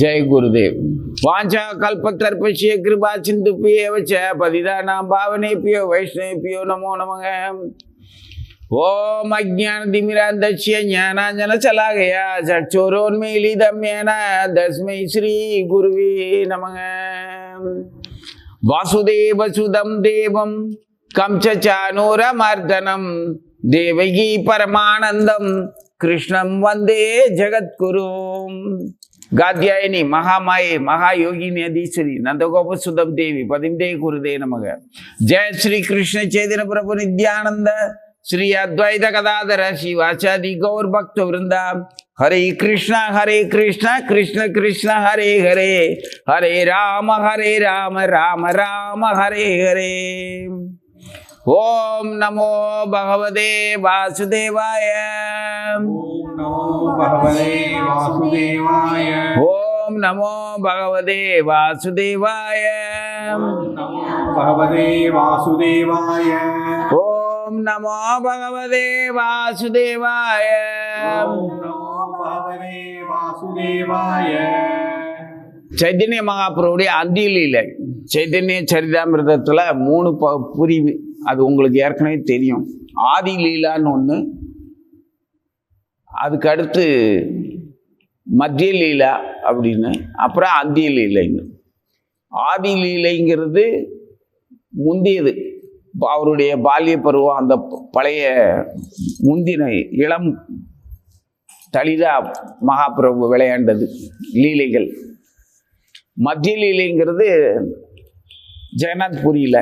जय गुरुदेव। वाचा कल्पतर्पस्य कृपा सिंधुभ्येव च पतितानां पावनेभ्यो वैष्णवेभ्यो नमो नमः। ओम अज्ञानतिमिरान्धस्य ज्ञानाञ्जनशलाकया चक्षुरोन्मीलितं येन तस्मै श्री गुरुवे नमः। वासुदेवसुतं देवं कंसचाणूरमर्दनं देवकी परमानंदं कृष्णं वंदे जगद्गुरुं। गाद्यायनी महामाये महायोगिनी अधीश्वरी नंदगोपसुतं देवी पदिंदे गुरुदे नमः। जय श्री कृष्ण चैतन्य प्रभु नित्यानंद श्री अद्वैत गदाधर शिवाचार्य गौर भक्त वृंदा। हरे कृष्ण कृष्ण कृष्ण हरे हरे, हरे राम राम राम हरे हरे। ओम नमो भगवते वासुदेवाय। ओम नमो भगवते वासुदेवाय। ओम नमो भगवते वासुदेवाय। ओम नमो भगवते वासुदेवाय। ओम नमो भगवते वासुदेवाय। ओम नमो भगवते वासुदेवाय। चैतन्य महाप्रभुடைய அந்திலீலை चैतन्य சரிதாமிர்தத்துல 3 புரிவு. அது உங்களுக்கு ஏற்கனவே தெரியும். ஆதி லீலான்னு ஒன்று, அதுக்கு அடுத்து மத்திய லீலா அப்படின்னு, அப்புறம் அந்திய லீலைன்னு. ஆதி லீலைங்கிறது முந்தியது, அவருடைய பால்ய பருவம், அந்த பழைய முந்தின இளம் தலிதா மகாபிரபு விளையாண்டது லீலைகள். மத்திய லீலைங்கிறது ஜெகநாத் புரியில,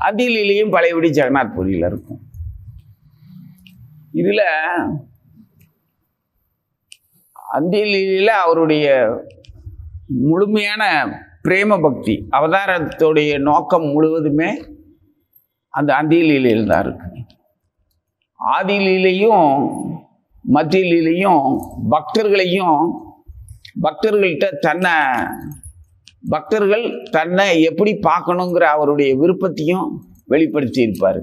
அந்திய லீலையும் பழையபடி ஜெகநாத் புரியில இருக்கும். இதுல அந்திய லீலையில அவருடைய முழுமையான பிரேம பக்தி அவதாரத்துடைய நோக்கம் முழுவதுமே அந்த அந்திய லீலையில் தான் இருக்கு. ஆதி லீலையும் மத்திய லீலையும் பக்தர்கள்கிட்ட பக்தர்கள் தன்னை எப்படி பார்க்கணுங்கிற அவருடைய விருப்பத்தையும் வெளிப்படுத்தி இருப்பார்.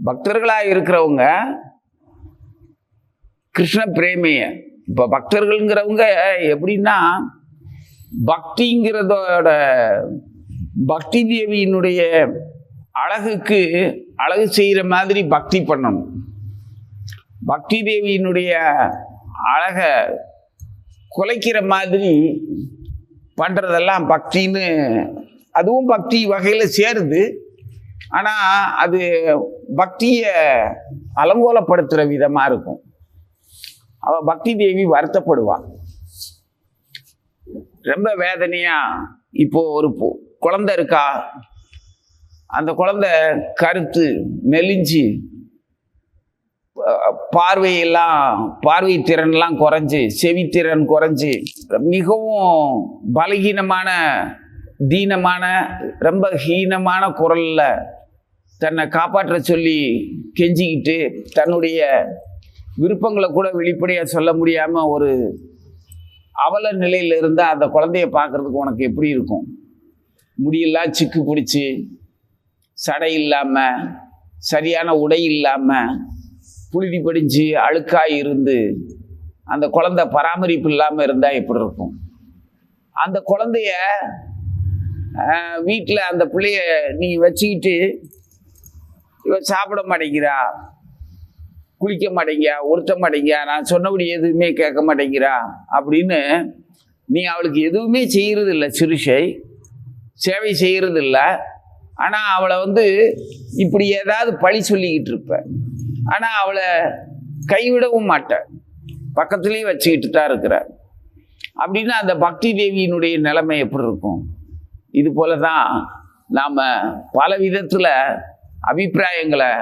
பக்தர்களாக இருக்கிறவங்க கிருஷ்ண பிரேமிய. இப்போ பக்தர்கள்ங்கிறவங்க எப்படின்னா, பக்திங்கிறதோட பக்தி தேவியினுடைய அழகுக்கு அழகு செய்கிற மாதிரி பக்தி பண்ணணும். பக்தி தேவியினுடைய அழக குலைக்கிற மாதிரி பண்ணுறதெல்லாம் பக்தின்னு, அதுவும் பக்தி வகையில் சேருது. ஆனால் அது பக்தியை அலங்கோலப்படுத்துகிற விதமாக இருக்கும். அவள் பக்தி தேவி வருத்தப்படுவாள், ரொம்ப வேதனையாக. இப்போ ஒரு குழந்தை இருக்கா, அந்த குழந்தை கருத்து மெலிஞ்சு பார்வை திறன்லாம் குறைஞ்சு, செவித்திறன் குறைஞ்சு, மிகவும் பலகீனமான தீனமான ரொம்ப ஹீனமான குரல்ல தன்னை காப்பாற்ற சொல்லி கெஞ்சிக்கிட்டு, தன்னுடைய விருப்பங்களை கூட வெளிப்படையாக சொல்ல முடியாமல் ஒரு அவல நிலையில் இருந்தால் அந்த குழந்தைய பார்க்குறதுக்கு உனக்கு எப்படி இருக்கும்? முடியெல்லாம் சிக்கு பிடிச்சி, சடை இல்லாமல், சரியான உடை இல்லாமல், புழுதி படிஞ்சு அழுக்காய் இருந்து, அந்த குழந்தை பராமரிப்பு இல்லாமல் இருந்தால் எப்படி இருக்கும்? அந்த குழந்தைய வீட்டில் அந்த பிள்ளைய நீ வச்சுக்கிட்டு, இவன் சாப்பிட மாட்டேங்கிறா, குளிக்க மாட்டேங்கிறா, உடுத்த மாட்டேங்கிறா, நான் சொன்னபடி எதுவுமே கேட்க மாட்டேங்கிறா அப்படின்னு நீ அவளுக்கு எதுவுமே செய்கிறது இல்லை, சிறுஷை சேவை செய்கிறது இல்லை. ஆனால் அவளை இப்படி ஏதாவது பழி சொல்லிக்கிட்டு இருப்ப. ஆனால் அவளை கைவிடவும் மாட்டேன், பக்கத்துலேயே வச்சுக்கிட்டு தான் இருக்கிற. அப்படின்னா அந்த பக்தி தேவியினுடைய நிலைமை எப்படி இருக்கும்? இது போல தான் நாம் பல விதத்தில் அபிப்பிராயங்களை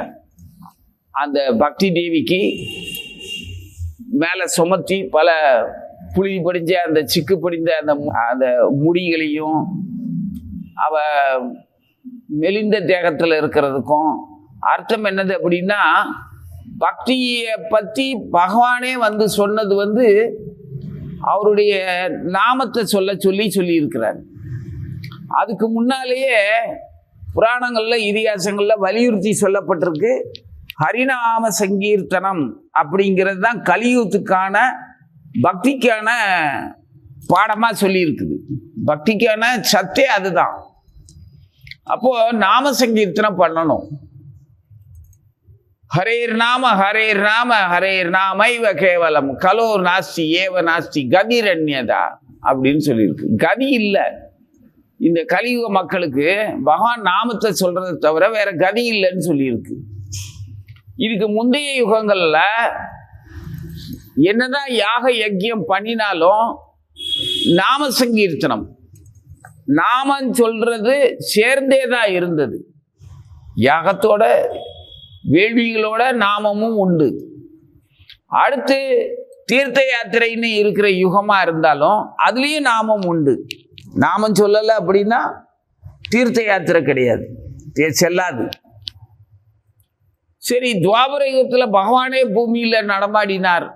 அந்த பக்தி தேவிக்கு மேலே சுமத்தி, பல புழுதி படிஞ்ச அந்த சிக்கு படிந்த அந்த முடிகளையும் அவ மெலிந்த தேகத்தில் இருக்கிறதுக்கும் அர்த்தம் என்னது அப்படின்னா, பக்தியை பற்றி பகவானே சொன்னது அவருடைய நாமத்தை சொல்லி இருக்கிறார். அதுக்கு முன்னாலேயே புராணங்களில் இதிகாசங்களில் வலியுறுத்தி சொல்லப்பட்டிருக்கு. ஹரிநாம சங்கீர்த்தனம் அப்படிங்கிறது தான் கலியுகத்துக்கான பக்திக்கான பாடமா சொல்லி இருக்குது. பக்திக்கான சத்தே அதுதான். அப்போ நாம சங்கீர்த்தனம் பண்ணணும். ஹரேர் நாம ஹரேர் நாம ஹரேர் நாமைவ கேவலம் கலோ நாஸ்தி ஏவ நாஸ்தி கதிரண்யதா அப்படின்னு சொல்லியிருக்கு. கதி இல்லை இந்த கலியுக மக்களுக்கு. பகவான் நாமத்தை சொல்றதை தவிர வேற கதி இல்லைன்னு சொல்லியிருக்கு. இதுக்கு முந்தைய யுகங்கள்ல என்னதான் யாக யஜ்யம் பண்ணினாலும் நாம சங்கீர்த்தனம், நாமம் சொல்றது சேர்ந்தே தான் இருந்தது. யாகத்தோட வேள்விகளோட நாமமும் உண்டு. அடுத்து தீர்த்த யாத்திரைன்னு இருக்கிற யுகமா இருந்தாலும் அதுலேயும் நாமம் உண்டு. நாமம் சொல்லலை அப்படின்னா தீர்த்த யாத்திரை கிடையாது, செல்லாது. சரி, துவாபர யுகத்தில் பகவானே பூமியில் நடமாடினார்.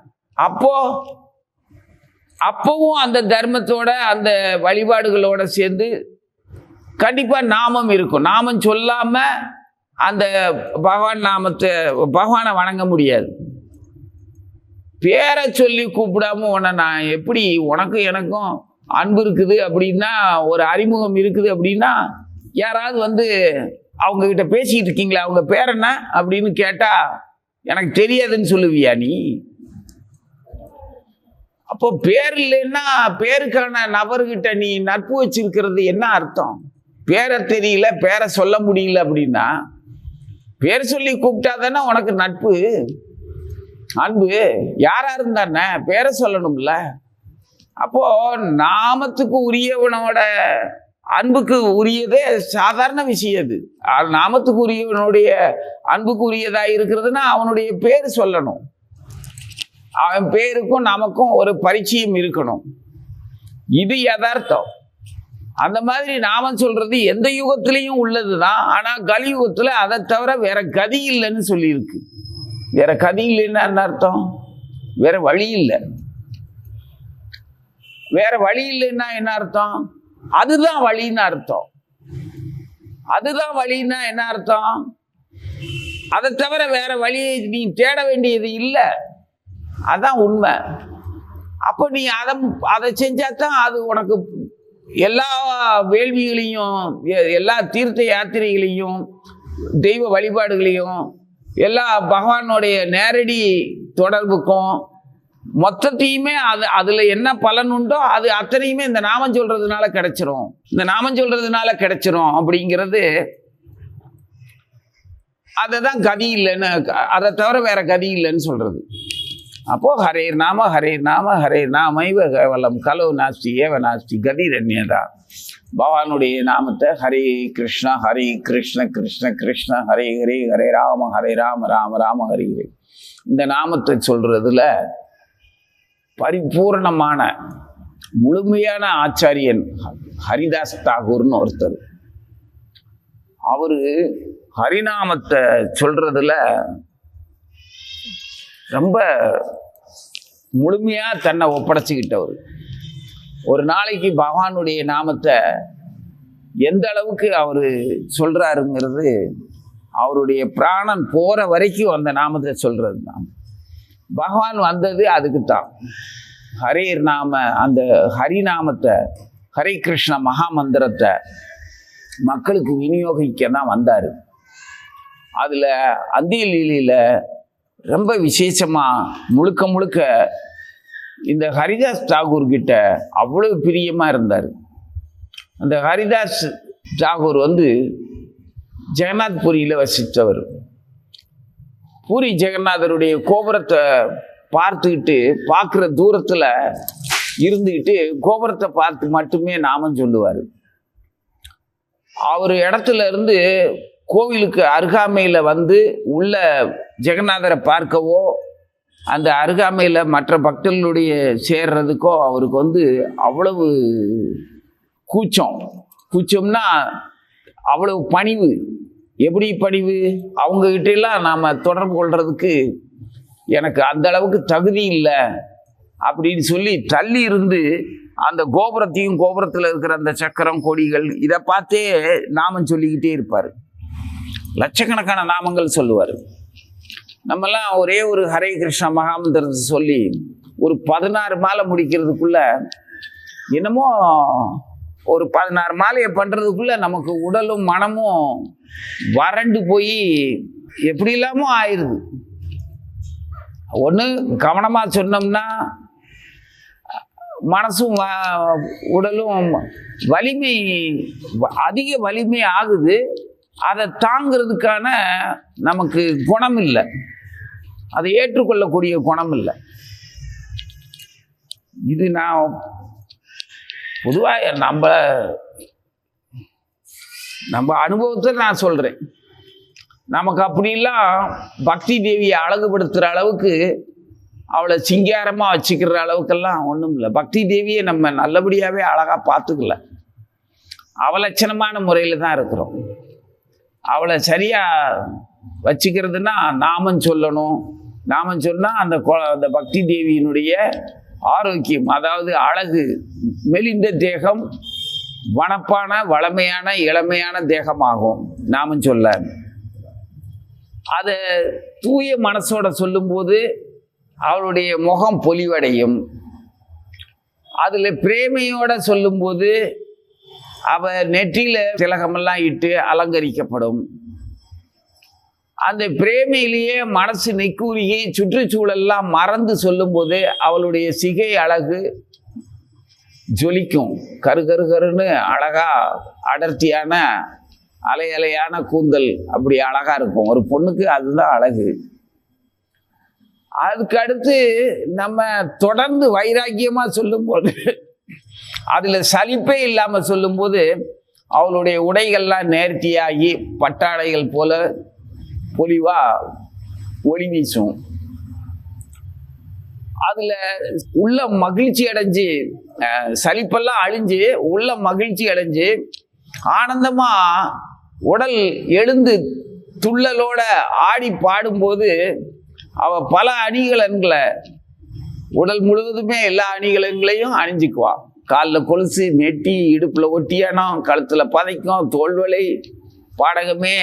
அப்பவும் அந்த தர்மத்தோட அந்த வழிபாடுகளோட சேர்ந்து கண்டிப்பாக நாமம் இருக்கும். நாமம் சொல்லாம அந்த பகவானை வணங்க முடியாது. பேரை சொல்லி கூப்பிடாம நான் எப்படி, உனக்கு எனக்கும் அன்பு இருக்குது அப்படின்னா, ஒரு அறிமுகம் இருக்குது அப்படின்னா, யாராவது அவங்க கிட்ட பேசிக்கிட்டு இருக்கீங்களா, அவங்க பேர் என்ன அப்படின்னு கேட்டா எனக்கு தெரியாதுன்னு சொல்லுவியா நீ? அப்போ பேர் இல்லைன்னா பேருக்கான நபர்கிட்ட நீ நட்பு வச்சிருக்கிறது என்ன அர்த்தம்? பேரை தெரியல, பேரை சொல்ல முடியல அப்படின்னா பேர் சொல்லி கூப்பிட்டா தானே உனக்கு நட்பு, அன்பு. யாரா இருந்தானே பேரை சொல்லணும்ல. அப்போ நாமத்துக்கு உரியவனோட அன்புக்கு உரியதே சாதாரண விஷயம். அது நாமத்துக்கு உரியவனுடைய அன்புக்கு உரியதா இருக்கிறதுனா அவனுடைய பேர் சொல்லணும். அவன் பேருக்கும் நமக்கும் ஒரு பரிச்சயம் இருக்கணும். இது யதார்த்தம். அந்த மாதிரி நாமம் சொல்றது எந்த யுகத்திலையும் உள்ளதுதான். ஆனா கலியுகத்துல அதை தவிர வேற கதி இல்லைன்னு சொல்லியிருக்கு. வேற கதி இல்லைன்னா என்ன அர்த்தம்? வேற வழி இல்லை. வேற வழி இல்லைன்னா என்ன அர்த்தம்? அதுதான் வழின்னு அர்த்தம். அதுதான் வழின்னா என்ன அர்த்தம்? அதை தவிர வேற வழியை நீ தேட வேண்டியது இல்லை. அதான் உண்மை. அப்போ நீ அதை செஞ்சாதான் அது உனக்கு எல்லா வேள்விகளையும், எல்லா தீர்த்த யாத்திரைகளையும், தெய்வ வழிபாடுகளையும், எல்லா பகவானுடைய நேரடி தொடர்புக்கும் மொத்தத்தையுமே அதுல என்ன பலன் உண்டோ அது அத்தனையுமே இந்த நாமம் சொல்றதுனால கிடைச்சிரும். இந்த நாமம் சொல்றதுனால கிடைச்சிரும் அப்படிங்கிறது அதுதான் கதி இல்லைன்னு, அதை தவிர வேற கதி இல்லைன்னு சொல்றது. அப்போ ஹரேர் நாம ஹரேர் நாம ஹரேர் நாமைவ கேவலம் கலோ நாஸ்தி ஏவ நாஸ்தி கதிரண்யதா. பகவானுடைய நாமத்தை ஹரே கிருஷ்ணா கிருஷ்ண கிருஷ்ண ஹரே ஹரே ஹரே ராம ராம ராம ஹரே ஹரே. இந்த நாமத்தை சொல்றதுல பரிபூர்ணமான முழுமையான ஆச்சாரியன் ஹரிதாஸ் தாகூர்னு ஒருத்தர். அவரு ஹரிநாமத்தை சொல்றதுல ரொம்ப முழுமையா தன்னை ஒப்படைச்சுக்கிட்டவர். ஒரு நாளைக்கு பகவானுடைய நாமத்தை எந்த அளவுக்கு அவர் சொல்றாருங்கிறது, அவருடைய பிராணன் போற வரைக்கும் அந்த நாமத்தை சொல்றது தான். பகவான் வந்தது அதுக்குத்தான். ஹரேர் நாம, அந்த ஹரிநாமத்தை, ஹரே கிருஷ்ண மகாமந்திரத்தை மக்களுக்கு விநியோகிக்க தான் வந்தார். அதில் அந்திய லீலையில் ரொம்ப விசேஷமா முழுக்க முழுக்க இந்த ஹரிதாஸ் தாகூர் கிட்ட அவ்வளவு பிரியமா இருந்தார். அந்த ஹரிதாஸ் தாகூர் ஜெகநாத் புரியில வசித்தவர். பூரி ஜெகநாதருடைய கோபுரத்தை பார்க்குற தூரத்துல இருந்துக்கிட்டு கோபுரத்தை பார்த்து மட்டுமே நாமம் சொல்லுவார். அவர் இடத்துல இருந்து கோவிலுக்கு அருகாமையில் உள்ள ஜெகநாதரை பார்க்கவோ, அந்த அருகாமையில் மற்ற பக்தர்களுடைய சேர்றதுக்கோ அவருக்கு அவ்வளவு கூச்சம்னா அவ்வளவு பணிவு. எப்படி பணிவு? அவங்ககிட்ட எல்லாம் நாம் தொடர்பு கொள்றதுக்கு எனக்கு அந்த அளவுக்கு தகுதி இல்லை அப்படின்னு சொல்லி தள்ளி இருந்து அந்த கோபுரத்தையும், கோபுரத்தில் இருக்கிற அந்த சக்கரம், கொடிகள், இதை பார்த்தே நாமம் சொல்லிக்கிட்டே இருப்பார். லட்சக்கணக்கான நாமங்கள் சொல்லுவார். நம்மெல்லாம் ஒரே ஒரு ஹரே கிருஷ்ண மகாமந்திரத்தை சொல்லி ஒரு 16 மாலை முடிக்கிறதுக்குள்ள என்னமோ ஒரு 16 மாலையை பண்ணுறதுக்குள்ள நமக்கு உடலும் மனமும் வறண்டு போய் எப்படி இல்லாமோ ஆயிடுது. ஒன்று கவனமாக சொன்னோம்னா மனசும் உடலும் வலிமை அதிக வலிமை ஆகுது. அதை தாங்கிறதுக்கான நமக்கு குணம் இல்லை, அதை ஏற்றுக்கொள்ளக்கூடிய குணம் இல்லை. இது நான் பொதுவாக நம்ம அனுபவத்தை நான் சொல்கிறேன். நமக்கு அப்படிலாம் பக்தி தேவியை அழகுபடுத்துகிற அளவுக்கு, அவளை சிங்காரமாக வச்சுக்கிற அளவுக்கெல்லாம் ஒன்றும் இல்லை. பக்தி தேவியை நம்ம நல்லபடியாகவே அழகாக பார்த்துக்கல, அவலட்சணமான முறையில் தான் இருக்கிறோம். அவளை சரியாக வச்சுக்கிறதுனா நாமம் சொல்லணும். நாமம் சொன்னால் அந்த பக்தி தேவியினுடைய ஆரோக்கியம், அதாவது அழகு, மெலிந்த தேகம் வனப்பான வளமையான இளமையான தேகமாகும் நாமம் சொல்ல. அதை தூய மனசோட சொல்லும்போது அவளுடைய முகம் பொலிவடையும். அதில் பிரேமையோட சொல்லும்போது அவ நெற்றியில் திலகமெல்லாம் இட்டு அலங்கரிக்கப்படும். அந்த பிரேமையிலேயே மனசு நெக்குருகி சுற்றுச்சூழல்லாம் மறந்து சொல்லும்போது அவளுடைய சிகை அழகு ஜொலிக்கும். கரு கரு கருன்னு அழகா அடர்த்தியான அலை அலையான கூந்தல் அப்படி அழகா இருக்கும். ஒரு பொண்ணுக்கு அதுதான் அழகு. அதுக்கு அடுத்து நம்ம தொடர்ந்து வைராக்கியமா சொல்லும்போது, அதுல சலிப்பே இல்லாம சொல்லும்போது அவளுடைய உடைகள்லாம் நேர்த்தியாகி பட்டாடைகள் போல பொலிவா ஒளி வீசும். அதுல உள்ள மகிழ்ச்சி அடைஞ்சு, சலிப்பெல்லாம் அழிஞ்சு உள்ள மகிழ்ச்சி அடைஞ்சு ஆனந்தமா உடல் எழுந்து துள்ளலோட ஆடி பாடும்போது அவ பல அணிகலன்களை உடல் முழுவதுமே எல்லா அணிகலன்களையும் அணிஞ்சுக்குவா. காலில் கொலுசு, மெட்டி, இடுப்புல ஒட்டியானம், கழுத்துல பதைக்கும், தோல்வலை, பாடகமே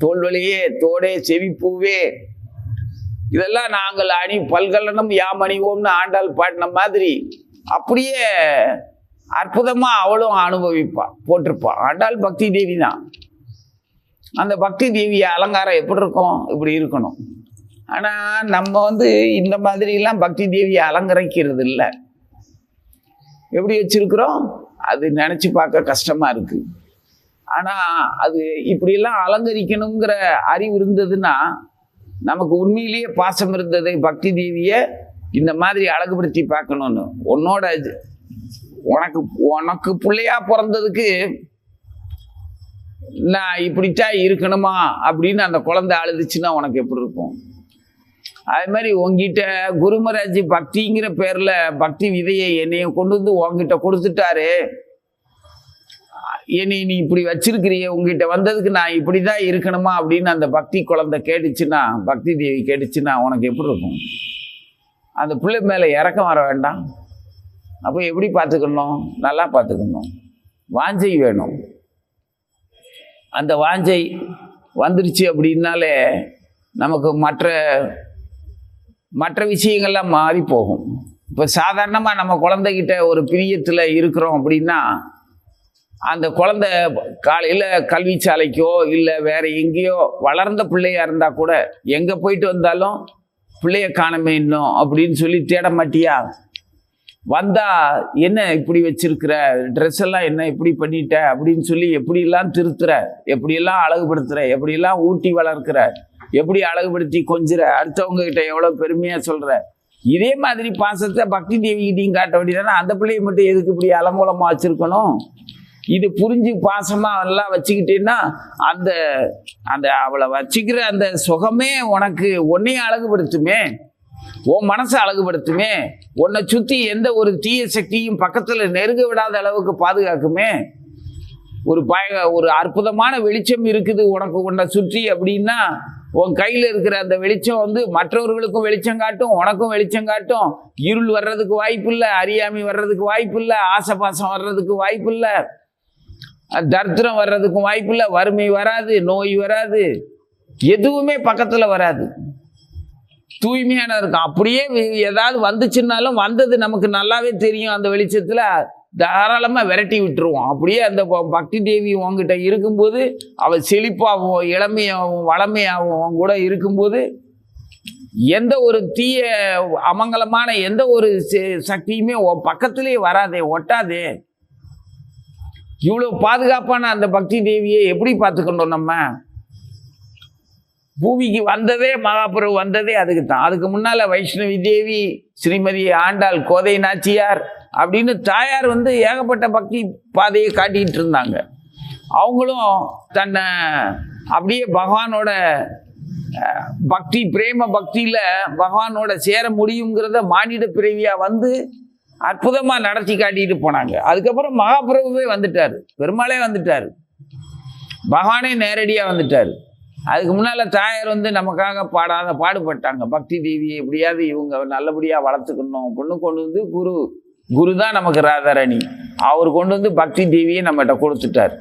தோல்வலையே, தோடே, செவிப்பூவே, இதெல்லாம் நாங்கள் பல்கலனும் யாம் அணிவோம்னு ஆண்டாள் பாடின மாதிரி அப்படியே அற்புதமா அவளும் அனுபவிப்பா, போட்டிருப்பா. ஆண்டாள் பக்தி தேவி தான். அந்த பக்தி தேவி அலங்காரம் எப்படி இருக்கும்? இப்படி இருக்கணும். ஆனா நம்ம இந்த மாதிரிலாம் பக்தி தேவியை அலங்கரிக்கிறது இல்லை. எப்படி வச்சிருக்கிறோம்? அது நினைச்சு பார்க்க கஷ்டமா இருக்கு. ஆனா அது இப்படியெல்லாம் அலங்கரிக்கணுங்கிற அறிவு இருந்ததுன்னா, நமக்கு உண்மையிலேயே பாசம் இருந்தது பக்தி தேவியை இந்த மாதிரி அழகுபடுத்தி பார்க்கணும்னு. உனக்கு பிள்ளையா பிறந்ததுக்கு நான் இப்படித்தான் இருக்கணுமா அப்படின்னு அந்த குழந்தை அழுதுச்சுன்னா உனக்கு எப்படி இருக்கும்? அது மாதிரி உங்ககிட்ட குருமராஜ் பக்திங்கிற பேர்ல பக்தி விதையை என்னைய கொண்டு உங்ககிட்ட கொடுத்துட்டாரு, என்னை நீ இப்படி வச்சிருக்கிறிய, உங்ககிட்ட வந்ததுக்கு நான் இப்படிதான் இருக்கணுமா அப்படின்னு அந்த பக்தி குழந்தை கேட்டுச்சுன்னா, பக்தி தேவி கேட்டுச்சுன்னா உனக்கு எப்படி இருக்கும்? அந்த பிள்ளை மேல இறக்கம் வர வேண்டாம்? அப்போ எப்படி பார்த்துக்கணும்? நல்லா பார்த்துக்கணும். வாஞ்சை வேணும். அந்த வாஞ்சை வந்துருச்சு அப்படின்னாலே நமக்கு மற்ற விஷயங்கள்லாம் மாறி போகும். இப்போ சாதாரணமாக நம்ம குழந்தைகிட்ட ஒரு பிரியத்தில் இருக்கிறோம் அப்படின்னா, அந்த குழந்தை காலையில் கல்வி சாலைக்கோ இல்லை வேற எங்கேயோ வளர்ந்த பிள்ளையா இருந்தால் கூட எங்கே போயிட்டு வந்தாலும் பிள்ளைய காணமே இன்னும் அப்படின்னு சொல்லி தேட மாட்டியா? வந்தா என்ன இப்படி வச்சிருக்கிற, ட்ரெஸ் எல்லாம் என்ன இப்படி பண்ணிட்ட அப்படின்னு சொல்லி எப்படியெல்லாம் திருத்துற, எப்படியெல்லாம் அழகுபடுத்துற, எப்படியெல்லாம் ஊட்டி வளர்க்கிற, எப்படி அழகுபடுத்தி கொஞ்சிற, அடுத்தவங்க கிட்ட எவ்வளோ பெருமையாக சொல்கிற. இதே மாதிரி பாசத்தை பக்தி தேவிகிட்டையும் காட்ட வேண்டியதானே. அந்த பிள்ளையை மட்டும் எதுக்கு இப்படி அலங்கோலமாக வச்சுருக்கணும்? இது புரிஞ்சு பாசமாக எல்லாம் வச்சுக்கிட்டேன்னா அந்த அவளை வச்சுக்கிற அந்த சுகமே உனக்கு உன்னையும் அழகுபடுத்துமே, உன் மனசை அழகுபடுத்துமே, உன்னை சுற்றி எந்த ஒரு தீய சக்தியும் பக்கத்தில் நெருங்க விடாத அளவுக்கு பாதுகாக்குமே. ஒரு அற்புதமான வெளிச்சம் இருக்குது உனக்கு உன்னை சுற்றி அப்படின்னா, உன் கையில் இருக்கிற அந்த வெளிச்சம் மற்றவர்களுக்கும் வெளிச்சம் காட்டும், உனக்கும் வெளிச்சம் காட்டும். இருள் வர்றதுக்கு வாய்ப்பு இல்லை, அறியாமை வர்றதுக்கு வாய்ப்பு இல்லை, ஆசைபாசம் வர்றதுக்கு வாய்ப்பு இல்லை, தரித்திரம் வர்றதுக்கும் வாய்ப்பு இல்லை, வறுமை வராது, நோய் வராது, எதுவுமே பக்கத்தில் வராது. தூய்மையான இருக்கும். அப்படியே ஏதாவது வந்துச்சுன்னாலும் வந்தது நமக்கு நல்லாவே தெரியும். அந்த வெளிச்சத்தில் தாராளமாக விரட்டி விட்டுருவோம். அப்படியே அந்த பக்தி தேவி உங்ககிட்ட இருக்கும்போது அவள் செழிப்பாகவும் இளமையாகவும் வளமையாகவும் கூட இருக்கும்போது எந்த ஒரு தீய அமங்கலமான எந்த ஒரு சக்தியுமே பக்கத்திலே வராதே, ஒட்டாதே. இவ்வளோ பாதுகாப்பான அந்த பக்தி தேவியை எப்படி பார்த்துக்கணும்? நம்ம பூமிக்கு வந்ததே மகாபிரபு வந்ததே அதுக்கு தான். அதுக்கு முன்னால் வைஷ்ணவி தேவி, ஸ்ரீமதி ஆண்டாள், கோதை நாச்சியார் அப்படின்னு தாயார் ஏகப்பட்ட பக்தி பாதையை காட்டிகிட்டு இருந்தாங்க. அவங்களும் தன்னை அப்படியே பகவானோட பக்தி பிரேம பக்தியில் பகவானோட சேர முடியுங்கிறத மானிட பிறவியாக அற்புதமாக நடத்தி காட்டிட்டு போனாங்க. அதுக்கப்புறம் மகாபிரபுவே வந்துட்டார், பெருமாளே வந்துட்டார், பகவானே நேரடியாக வந்துட்டார். அதுக்கு முன்னால் தாயார் நமக்காக பாடுபட்டாங்க. பக்தி தேவியை எப்படியாவது இவங்க நல்லபடியாக வளர்த்துக்கணும். பொண்ணு கொண்டு குரு தான் நமக்கு ராதாராணி. அவர் கொண்டு பக்தி தேவியை நம்மகிட்ட கொடுத்துட்டார்.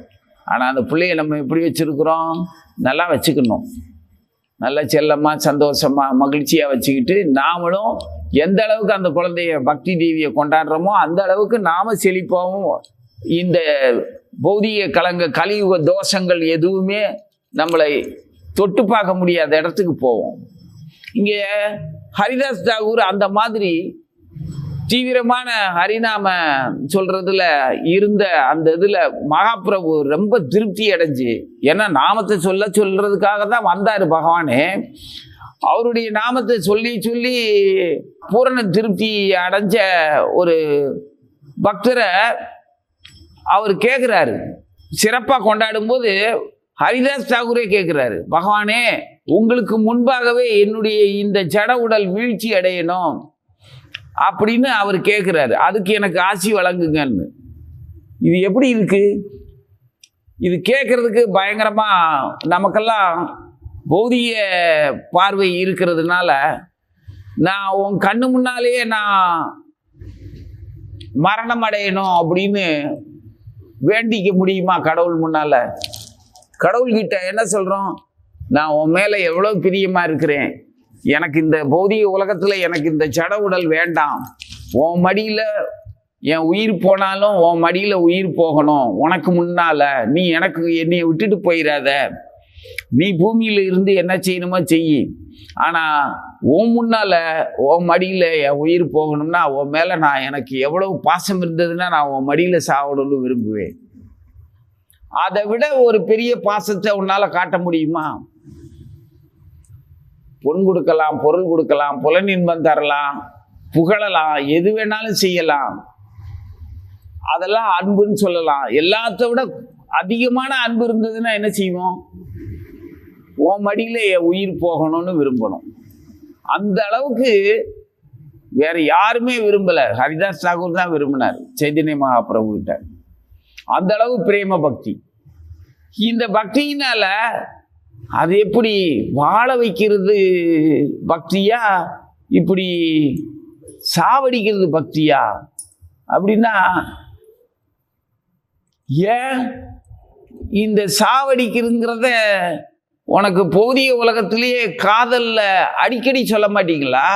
ஆனால் அந்த பிள்ளையை நம்ம எப்படி வச்சுருக்குறோம்? நல்லா வச்சுக்கணும். நல்லா செல்லமாக சந்தோஷமாக மகிழ்ச்சியாக வச்சுக்கிட்டு நாமளும் எந்த அளவுக்கு அந்த குழந்தைய பக்தி தேவியை கொண்டாடுறோமோ அந்த அளவுக்கு நாம செழிப்பாகவும் இந்த பௌதிக கலியுக தோஷங்கள் எதுவுமே நம்மளை தொட்டு பார்க்க முடியாத இடத்துக்கு போவோம். இங்கே ஹரிதாஸ் தாகூர் அந்த மாதிரி தீவிரமான ஹரிநாம சொல்றதுல இருந்த அந்த இதில் மகாபிரபு ரொம்ப திருப்தி அடைஞ்சு, ஏன்னா நாமத்தை சொல்றதுக்காக தான் வந்தார் பகவானே. அவருடைய நாமத்தை சொல்லி சொல்லி பூரண திருப்தி அடைஞ்ச ஒரு பக்தரை அவர் கேட்குறாரு. சிறப்பாக கொண்டாடும் போது ஹரிதாஸ் தாகூரே கேட்குறாரு, பகவானே உங்களுக்கு முன்பாகவே என்னுடைய இந்த ஜட உடல் வீழ்ச்சி அடையணும் அப்படின்னு அவர் கேட்குறாரு. அதுக்கு எனக்கு ஆசி வழங்குங்கன்னு. இது எப்படி இருக்கு? இது கேட்குறதுக்கு பயங்கரமாக நமக்கெல்லாம் பௌதிக பார்வை இருக்கிறதுனால நான் உன் கண்ணு முன்னாலேயே நான் மரணம் அடையணும் அப்படின்னு வேண்டிக்க முடியுமா கடவுள் முன்னால்? கடவுள்கிட்ட என்ன சொல்கிறோம்? நான் உன் மேலே எவ்வளோ பிரியமாக இருக்கிறேன், எனக்கு இந்த பௌதிக உலகத்தில் எனக்கு இந்த ஜட உடல் வேண்டாம், உன் மடியில் என் உயிர் போனாலும் உன் மடியில் உயிர் போகணும், உனக்கு முன்னால் நீ என்னை விட்டுட்டு போயிடாத, நீ பூமியில் இருந்து என்ன செய்யணுமோ செய், ஆனால் உன் முன்னால் உன் மடியில் என் உயிர் போகணும்னா உன் மேலே எனக்கு எவ்வளவு பாசம் இருந்ததுன்னா நான் உன் மடியில் சாவணும்னு விரும்புவேன். அதை விட ஒரு பெரிய பாசத்தை உன்னால் காட்ட முடியுமா? பொன் கொடுக்கலாம், பொருள் கொடுக்கலாம், புலனின்பம் தரலாம், புகழலாம், எது வேணாலும் செய்யலாம், அதெல்லாம் அன்புன்னு சொல்லலாம். எல்லாத்த விட அதிகமான அன்பு இருந்ததுன்னா என்ன செய்வோம்? உன் மடியில் என் உயிர் போகணும்னு விரும்பணும். அந்த அளவுக்கு வேற யாருமே விரும்பலை, ஹரிதாஸ் தாகூர் தான் விரும்பினார் சைதன்ய மகாபிரபு கிட்ட. அந்த அளவு பிரேம பக்தி. இந்த பக்தியினால அது எப்படி வாழ வைக்கிறது பக்தியா, இப்படி சாவடிக்கிறது பக்தியா அப்படின்னா, ஏன் இந்த சாவடிக்கிறதுங்கிறத உனக்கு பௌதிக உலகத்திலேயே காதல்ல அடிக்கடி சொல்ல மாட்டீங்களா?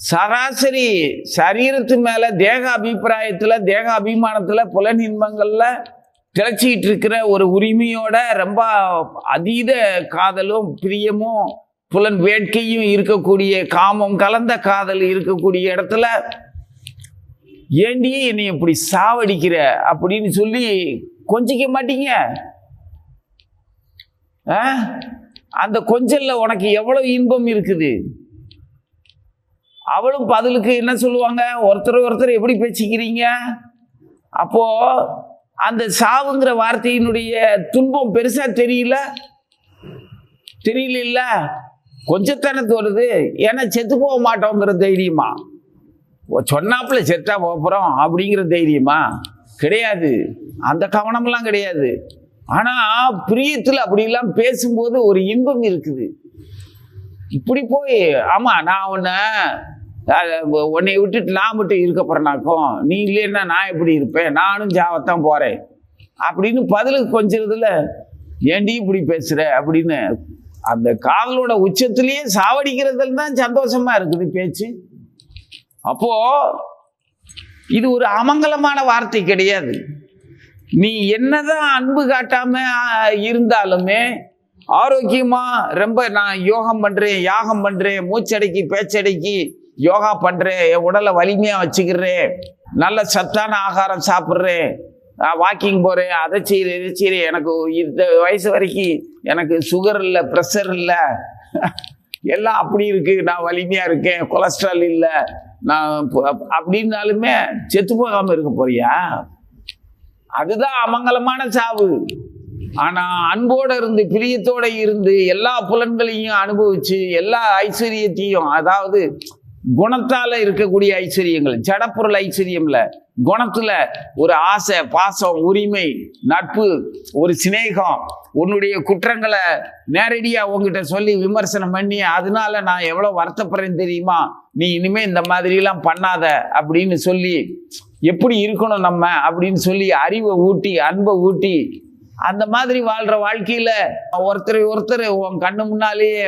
சராசரி சரீரத்து மேல தேக அபிப்பிராயத்துல, தேக அபிமானத்துல, புலன் இன்பங்கள்ல திளைச்சிக்கிட்டு இருக்கிற ஒரு உரிமையோட ரொம்ப அதீத காதலும் பிரியமும் புலன் வேட்கையும் இருக்கக்கூடிய, காமம் கலந்த காதல் இருக்கக்கூடிய இடத்துல ஏண்டியே என்னை இப்படி சாவடிக்கிற அப்படின்னு சொல்லி கொஞ்சிக்க மாட்டீங்க? அந்த கொஞ்சல்ல உனக்கு எவ்வளவு இன்பம் இருக்குது. அவளும் பதிலுக்கு என்ன சொல்லுவாங்க? ஒருத்தர் எப்படி பேசிக்கிறீங்க? அப்போ அந்த சாவுங்கிற வார்த்தையினுடைய துன்பம் பெருசா தெரியல, கொஞ்சத்தானே தோணுது. ஏன்னா செத்து போக மாட்டோங்கிற தைரியமா, சொன்னாப்புல செத்தா போகிறோம் அப்படிங்கிற தைரியமா கிடையாது. அந்த கவனம்லாம் கிடையாது. ஆனா பிரியத்தில் அப்படிலாம் பேசும்போது ஒரு இன்பம் இருக்குது. இப்படி போய் ஆமா நான் உன்னை விட்டுட்டு நான் மட்டும் இருக்க போறேனாக்கும், நீ இல்லைன்னா நான் எப்படி இருப்பேன், நானும் ஜாவத்தான் போறேன் அப்படின்னு பதிலுக்கு கொஞ்சதுல ஏண்டி இப்படி பேசுற அப்படின்னு அந்த காதலோட உச்சத்திலேயே சாவடிக்கிறதுல தான் சந்தோஷமா இருக்குது பேச்சு. அப்போ இது ஒரு அமங்கலமான வார்த்தை கிடையாது. நீ என்னதான் அன்பு காட்டாம இருந்தாலுமே ஆரோக்கியமா ரொம்ப நான் யோகம் பண்றேன், யாகம் பண்றேன், மூச்சடக்கி பேச்சடக்கி யோகா பண்றேன், என் உடலை வலிமையா வச்சுக்கிறேன், நல்ல சத்தான ஆகாரம் சாப்பிட்றேன், வாக்கிங் போறேன், அதை செய்கிறேன் இதை செய்கிறேன், எனக்கு இந்த வயசு வரைக்கும் எனக்கு சுகர் இல்லை, ப்ரெஷர் இல்லை, எல்லாம் அப்படி இருக்கு, நான் வலிமையா இருக்கேன், கொலஸ்ட்ரால் இல்லை, நான் அப்படின்னாலுமே செத்து போகாம இருக்க போறியா? அதுதான் அமங்கலமான சாவு. ஆனா அன்போட இருந்து பிரியத்தோட இருந்து எல்லா புலன்களையும் அனுபவிச்சு எல்லா ஐஸ்வர்யத்தையும், அதாவது குணத்தால இருக்கக்கூடிய ஐஸ்வர்யங்கள், ஜடப்பொருள் ஐஸ்வர்யம்ல குணத்துல ஒரு ஆசை, பாசம், உரிமை, நட்பு, ஒரு சிநேகம், உன்னுடைய குற்றங்களை நேரடியா உங்ககிட்ட சொல்லி விமர்சனம் பண்ணி அதனால நான் எவ்வளவு வருத்தப்படுறேன் தெரியுமா, நீ இனிமே இந்த மாதிரி எல்லாம் பண்ணாத அப்படின்னு சொல்லி எப்படி இருக்கணும் நம்ம அப்படின்னு சொல்லி அறிவை ஊட்டி அன்பை ஊட்டி அந்த மாதிரி வாழ்ற வாழ்க்கையில ஒருத்தர் உன் கண்ணு முன்னாலேயே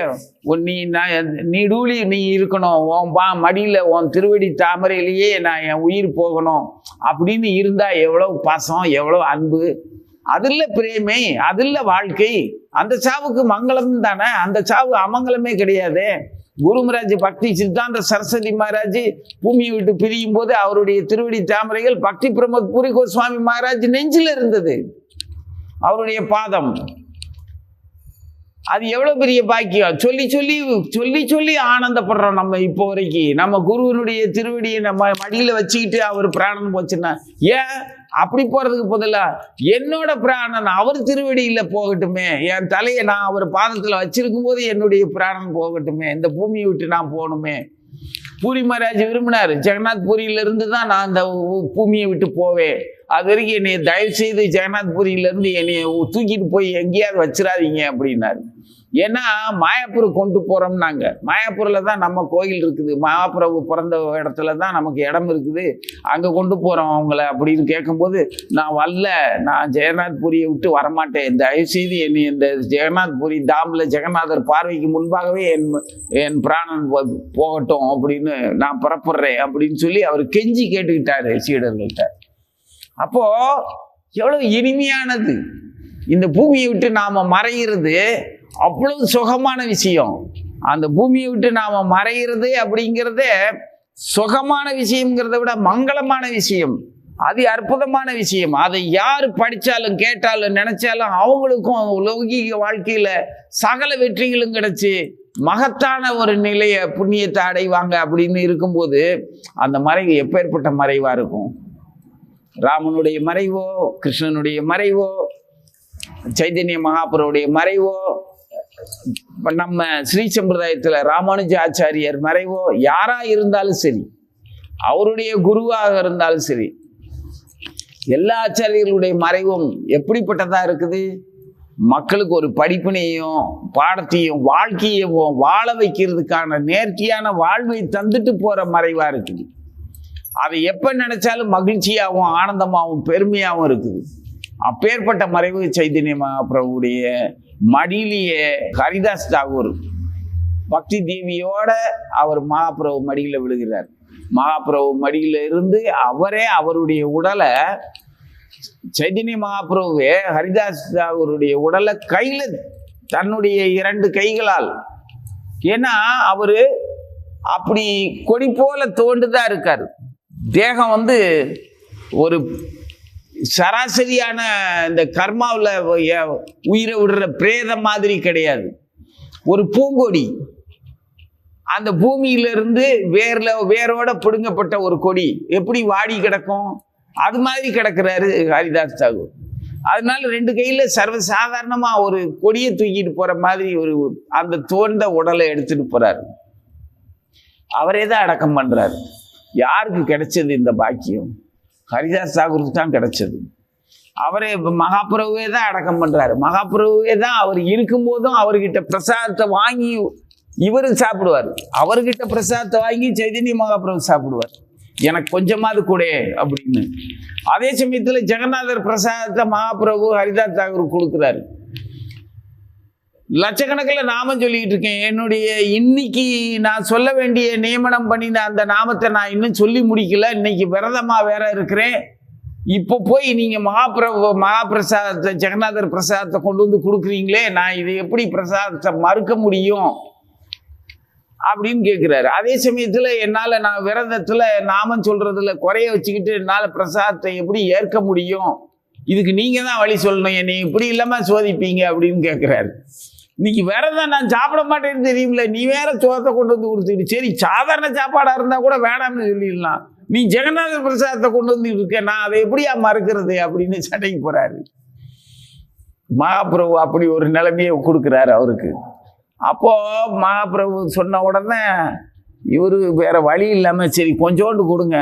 நீ டூலி நீ இருக்கணும், உன் மடியில உன் திருவடி தாமரையிலேயே நான் என் உயிர் போகணும் அப்படின்னு இருந்தா எவ்வளவு பாசம், எவ்வளவு அன்பு, அதுல பிரேமை, அதுல வாழ்க்கை. அந்த சாவுக்கு மங்களம் தானே, அந்த சாவு அமங்கலமே கிடையாது. குரு மகாராஜ் பக்தி சித்தாந்த சரஸ்வதி மகாராஜ் பூமியை விட்டு பிரியும் போது அவருடைய திருவடி தாமரைகள் பக்தி பிரமோத் பூரி கோஸ்வாமி மகாராஜ் நெஞ்சில் இருந்தது, அவருடைய பாதம். அது எவ்வளவு பெரிய பாக்கியம். சொல்லி சொல்லி சொல்லி சொல்லி ஆனந்தப்படுறோம் நம்ம இப்போ வரைக்கும். நம்ம குருவனுடைய திருவடியை நம்ம மடியில வச்சுக்கிட்டு அவர் பிராணன் போச்சுன்னா, ஏன் அப்படி போறதுக்கு பதிலா என்னோட பிராணன் அவர் திருவடியில போகட்டுமே, என் தலையை நான் அவர் பாதத்துல வச்சிருக்கும் போது என்னுடைய பிராணன் போகட்டுமே, இந்த பூமியை விட்டு நான் போகணுமே. பூரி மகாராஜ் விரும்பினார், ஜெகநாத் பூரியில இருந்து தான் நான் அந்த பூமியை விட்டு போவேன், அது வரைக்கும் என்னைய தயவு செய்து ஜெகநாத் பூரியிலேருந்து என்னைய தூக்கிட்டு போய் எங்கேயாவது வச்சிடாதீங்க அப்படின்னாரு. ஏன்னா மாயாப்பூர் கொண்டு போகிறோம்னாங்க. மாயாப்பூரில் தான் நம்ம கோயில் இருக்குது, மகாபிரபு பிறந்த இடத்துல தான் நமக்கு இடம் இருக்குது, அங்கே கொண்டு போகிறோம் அவங்கள அப்படின்னு கேட்கும்போது, நான் வரல, நான் ஜெகநாத் பூரியை விட்டு வரமாட்டேன், தயவு செய்து என்னை இந்த ஜெகநாத் பூரி தாமில் ஜெகநாதர் பார்வைக்கு முன்பாகவே என் பிராணன் போகட்டும் அப்படின்னு நான் புறப்படுறேன் அப்படின்னு சொல்லி அவர் கெஞ்சி கேட்டுக்கிட்டாரு சீடர்கள்ட்ட. அப்போ எவ்வளவு இனிமையானது. இந்த பூமியை விட்டு நாம மறைகிறது அவ்வளவு சுகமான விஷயம். அந்த பூமியை விட்டு நாம மறைகிறது அப்படிங்கிறதே சுகமான விஷயம்ங்கிறத விட மங்களமான விஷயம், அது அற்புதமான விஷயம். அதை யாரு படிச்சாலும் கேட்டாலும் நினைச்சாலும் அவங்களுக்கும் லௌகீக வாழ்க்கையில சகல வெற்றிகளும் கிடைச்சு மகத்தான ஒரு நிலைய புண்ணியத்தை அடைவாங்க அப்படின்னு இருக்கும்போது அந்த மறைவு எப்பேற்பட்ட மறைவா இருக்கும். ராமனுடைய மறைவோ, கிருஷ்ணனுடைய மறைவோ, சைதன்ய மகாபுருடைய மறைவோ, நம்ம ஸ்ரீ சம்பிரதாயத்துல ராமானுஜ ஆச்சாரியர் மறைவோ, யாரா இருந்தாலும் சரி, அவருடைய குருவாக இருந்தாலும் சரி, எல்லா ஆச்சாரியர்களுடைய மறைவும் எப்படிப்பட்டதா இருக்குது? மக்களுக்கு ஒரு படிப்பினையும் பாடத்தையும் வாழ்க்கையும் வாழ வைக்கிறதுக்கான நேர்த்தியான வாழ்வை தந்துட்டு போற மறைவா இருக்குது. அதை எப்ப நினைச்சாலும் மகிழ்ச்சியாகவும் ஆனந்தமாகவும் பெருமையாகவும் இருக்குது. அப்பேற்பட்ட மறைவு சைதன்ய மகாபிரபுடைய மடியிலேயே ஹரிதாஸ் தாகூர் பக்தி தேவியோட அவர் மகாபிரபு மடியில விழுகிறார். மகாபிரபு மடியில இருந்து அவரே அவருடைய உடலை, சைதன்ய மகாபிரபுவே ஹரிதாஸ் தாகூருடைய உடலை கையில தன்னுடைய 2 கைகளால், ஏன்னா அவரு அப்படி கொடி போல தோண்டுதான் இருக்காரு. தேகம் ஒரு சராசரியான இந்த கர்மாவில் உயிரை விடுற பிரேத மாதிரி கிடையாது, ஒரு பூங்கொடி. அந்த பூமியிலிருந்து வேரோட பிடுங்கப்பட்ட ஒரு கொடி எப்படி வாடி கிடக்கும், அது மாதிரி கிடக்கிறாரு ஹரிதாஸ் தாகூர். அதனால 2 கையில சர்வசாதாரணமா ஒரு கொடியை தூக்கிட்டு போற மாதிரி ஒரு அந்த தோண்ட உடலை எடுத்துட்டு போறாரு. அவரே தான் அடக்கம் பண்றாரு. யாருக்கு கிடைச்சது இந்த பாக்கியம்? ஹரிதாஸ் தாகூருக்கு தான் கிடைச்சது. அவரே மகாபிரபுவே தான் அடக்கம் பண்றாரு. மகாபிரபுவே தான் அவர் இருக்கும்போதும் அவர்கிட்ட பிரசாதத்தை வாங்கி இவரும் சாப்பிடுவார். அவர்கிட்ட பிரசாதத்தை வாங்கி சைதன்ய மகாபிரபு சாப்பிடுவார், எனக்கு கொஞ்சமாவது கூட அப்படின்னு. அதே சமயத்தில் ஜெகநாதர் பிரசாதத்தை மகாபிரபு ஹரிதாஸ் தாகூர் கொடுக்குறாரு. லட்சக்கணக்கில் நாமம் சொல்லிக்கிட்டு இருக்கேன். என்னுடைய இன்னைக்கு நான் சொல்ல வேண்டிய நியமனம் பண்ணின அந்த நாமத்தை நான் இன்னும் சொல்லி முடிக்கல. இன்னைக்கு விரதமாக வேற இருக்கிறேன். இப்போ போய் நீங்கள் மகாபிரசாதத்தை, ஜெகநாதர் பிரசாதத்தை கொண்டு வந்து கொடுக்குறீங்களே, நான் இதை எப்படி பிரசாதத்தை மறுக்க முடியும் அப்படின்னு கேட்குறாரு. அதே சமயத்தில் என்னால் நான் விரதத்தில் நாமம் சொல்கிறதுல குறைய வச்சுக்கிட்டு என்னால் பிரசாதத்தை எப்படி ஏற்க முடியும்? இதுக்கு நீங்கள் தான் வழி சொல்லணும், என்னை இப்படி இல்லாமல் சோதிப்பீங்க அப்படின்னு கேட்குறாரு. இன்னைக்கு விரதம் நான் சாப்பிட மாட்டேன்னு தெரியுமில்ல, நீ வேற சோத்தை கொண்டு வந்து கொடுத்துக்கிட்டு, சரி சாதாரண சாப்பாடாக இருந்தால் கூட வேணாம்னு சொல்லிடலாம், நீ ஜெகநாதர் பிரசாதத்தை கொண்டு வந்து இருக்க, நான் அதை எப்படியா மறுக்கிறது அப்படின்னு சண்டைக்கு போகிறாரு. மகாபிரபு அப்படி ஒரு நிலைமையை கொடுக்குறாரு அவருக்கு. அப்போது மகாபிரபு சொன்ன உடனே இவர் வேற வழி இல்லாமல், சரி கொஞ்சோண்டு கொடுங்க,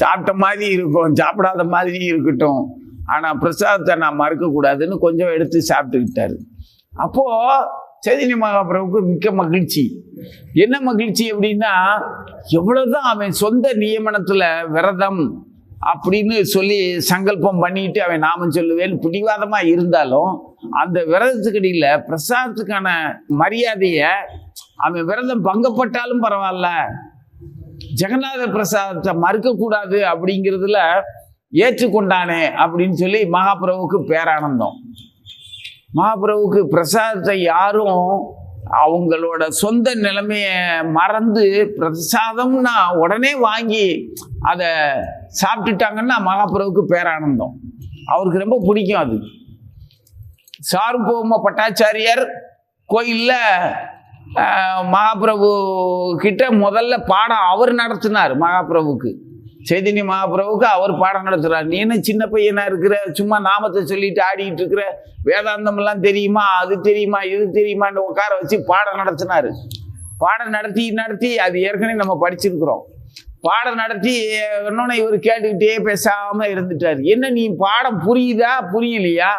சாப்பிட்ட மாதிரி இருக்கும், சாப்பிடாத மாதிரி இருக்கட்டும், ஆனால் பிரசாதத்தை நான் மறுக்கக்கூடாதுன்னு கொஞ்சம் எடுத்து சாப்பிட்டுக்கிட்டாரு. அப்போது சைதன்ய மகாபிரபுக்கு மிக்க மகிழ்ச்சி. என்ன மகிழ்ச்சி அப்படின்னா, எவ்வளோதான் அவன் சொந்த நியமனத்தில் விரதம் அப்படின்னு சொல்லி சங்கல்பம் பண்ணிட்டு அவன் நாமம் சொல்லுவேன் பிடிவாதமாக இருந்தாலும், அந்த விரதத்துக்கடியில் பிரசாதத்துக்கான மரியாதையை அவன் விரதம் பங்கப்பட்டாலும் பரவாயில்ல, ஜெகநாத பிரசாதத்தை மறுக்கக்கூடாது அப்படிங்கிறதுல ஏற்றுக்கொண்டானே அப்படின்னு சொல்லி மகாபிரபுவுக்கு பேரானந்தம். மகாபிரபுவுக்கு பிரசாதத்தை யாரும் அவங்களோட சொந்த நிலைமையை மறந்து பிரசாதம்னா உடனே வாங்கி அதை சாப்பிட்டுட்டாங்கன்னா மகாபிரபுவுக்கு பேரானந்தம். அவருக்கு ரொம்ப பிடிக்கும் அது. சார்வபௌம பட்டாச்சாரியார் கோயிலில் மகாபிரபு கிட்ட முதல்ல பாடம் அவர் நடத்தினார். மகாபிரபுக்கு, சைதன்ய மகாபிரபுக்கு அவர் பாடம் நடத்துகிறார். நீ என்ன சின்ன பையனா இருக்கிற, சும்மா நாமத்தை சொல்லிட்டு ஆடிட்டு இருக்கிற, வேதாந்தமெல்லாம் தெரியுமா, அது தெரியுமா, இது தெரியுமான்னு உட்கார வச்சு பாடம் நடத்தினார். பாடம் நடத்தி அது ஏற்கனவே நம்ம படிச்சிருக்கிறோம். பாடம் நடத்தி இன்னொன்னு இவர் கேட்டுக்கிட்டே பேசாமல் இருந்துட்டார். என்ன நீ பாடம் புரியுதா புரியலையா,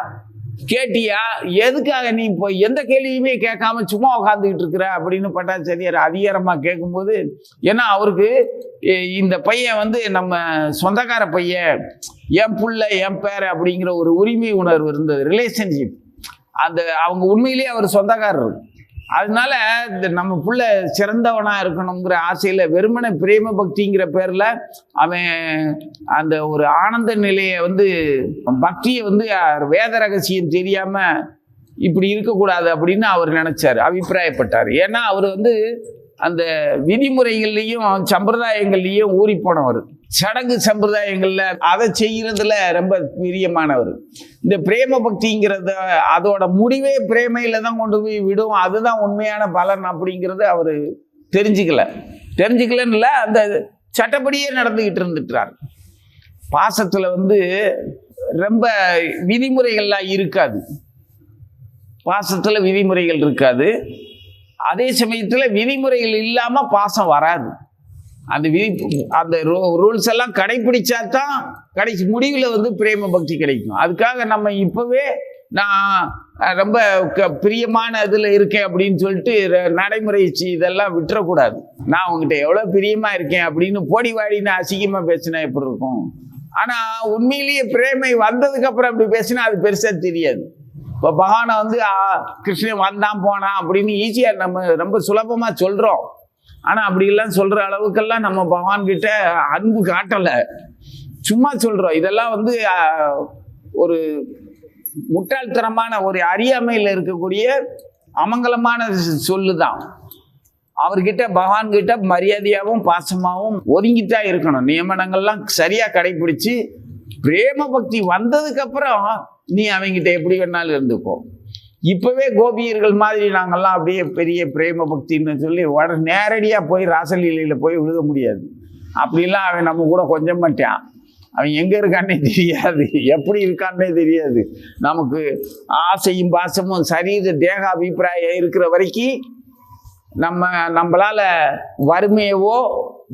கேட்டியா, எதுக்காக நீ இப்போ எந்த கேள்வியுமே கேட்காம சும்மா உட்காந்துக்கிட்டு இருக்கிற அப்படின்னு பட்டாச்சாரியார் அதிகாரமாக கேட்கும்போது, ஏன்னா அவருக்கு இந்த பையன் வந்து நம்ம சொந்தக்கார பையன், என் புள்ள என் பேர் அப்படிங்கிற ஒரு உரிமை உணர்வு இருந்தது, ரிலேஷன்ஷிப். அந்த அவங்க உண்மையிலேயே அவர் சொந்தக்காரர். அதனால இந்த நம்ம புள்ள சிறந்தவனாக இருக்கணுங்கிற ஆசையில் வெறுமனை பிரேம பக்திங்கிற பேரில் அவன் அந்த ஒரு ஆனந்த நிலையை வந்து பக்தியை வந்து வேத ரகசியம் தெரியாமல் இப்படி இருக்கக்கூடாது அப்படின்னு அவர் நினச்சார், அபிப்பிராயப்பட்டார். ஏன்னா அவர் வந்து அந்த விதிமுறைகள்லையும் சம்பிரதாயங்கள்லையும் ஊறி போனவர். சடங்கு சம்பிரதாயங்களில் அதை செய்கிறதுல ரொம்ப பிரியமானவர். இந்த பிரேம பக்திங்கிறத அதோட முடிவே பிரேமையில் தான் கொண்டு போய் விடும், அதுதான் உண்மையான பலன் அப்படிங்கிறது அவர் தெரிஞ்சுக்கலன்னு இல்லை, அந்த சட்டப்படியே நடந்துக்கிட்டு இருந்துட்டார். பாசத்தில் வந்து ரொம்ப விதிமுறைகள்லாம் இருக்காது, பாசத்தில் விதிமுறைகள் இருக்காது. அதே சமயத்தில் விதிமுறைகள் இல்லாமல் பாசம் வராது. அந்த ரூல்ஸ் எல்லாம் கடைபிடிச்சா தான் கடைசி முடிவில் வந்து பிரேம பக்தி கிடைக்கும். அதுக்காக நம்ம இப்போவே நான் ரொம்ப பிரியமான இதில் இருக்கேன் அப்படின்னு சொல்லிட்டு நடைமுறை இதெல்லாம் விட்டுறக்கூடாது. நான் உங்ககிட்ட எவ்வளோ பிரியமாக இருக்கேன் அப்படின்னு போடி வாடின்னு அசிங்கமாக பேசினா எப்படி இருக்கும்? ஆனால் உண்மையிலேயே பிரேமை வந்ததுக்கப்புறம் அப்படி பேசினா அது பெருசாக தெரியாது. இப்போ பகவானை வந்து கிருஷ்ணன் வந்தான் போனான் அப்படின்னு ஈஸியாக நம்ம ரொம்ப சுலபமாக சொல்கிறோம். ஆனால் அப்படிலாம் சொல்கிற அளவுக்கெல்லாம் நம்ம பகவான்கிட்ட அன்பு காட்டலை, சும்மா சொல்கிறோம். இதெல்லாம் வந்து ஒரு முட்டாள்தனமான ஒரு அறியாமையில் இருக்கக்கூடிய அமங்கலமான சொல்லு தான். அவர்கிட்ட பகவான்கிட்ட மரியாதையாகவும் பாசமாகவும் ஒதுங்கித்தான் இருக்கணும். நியமனங்கள்லாம் சரியாக கடைபிடிச்சு பிரேம பக்தி வந்ததுக்கப்புறம் நீ அவங்ககிட்ட எப்படி வேணாலும் இருந்துப்போ. இப்போவே கோபியர்கள் மாதிரி நாங்கள்லாம் அப்படியே பெரிய பிரேம பக்தின்னு சொல்லி நேரடியாக போய் ராசலீலையில் போய் விழுக முடியாது. அப்படிலாம் அவன் நம்ம கூட கொஞ்சம் மாட்டான். அவன் எங்கே இருக்கான்னே தெரியாது, எப்படி இருக்கான்னே தெரியாது. நமக்கு ஆசையும் பாசமும் சரீர தேக அபிப்பிராயம் இருக்கிற வரைக்கும் நம்மளால் வறுமையவோ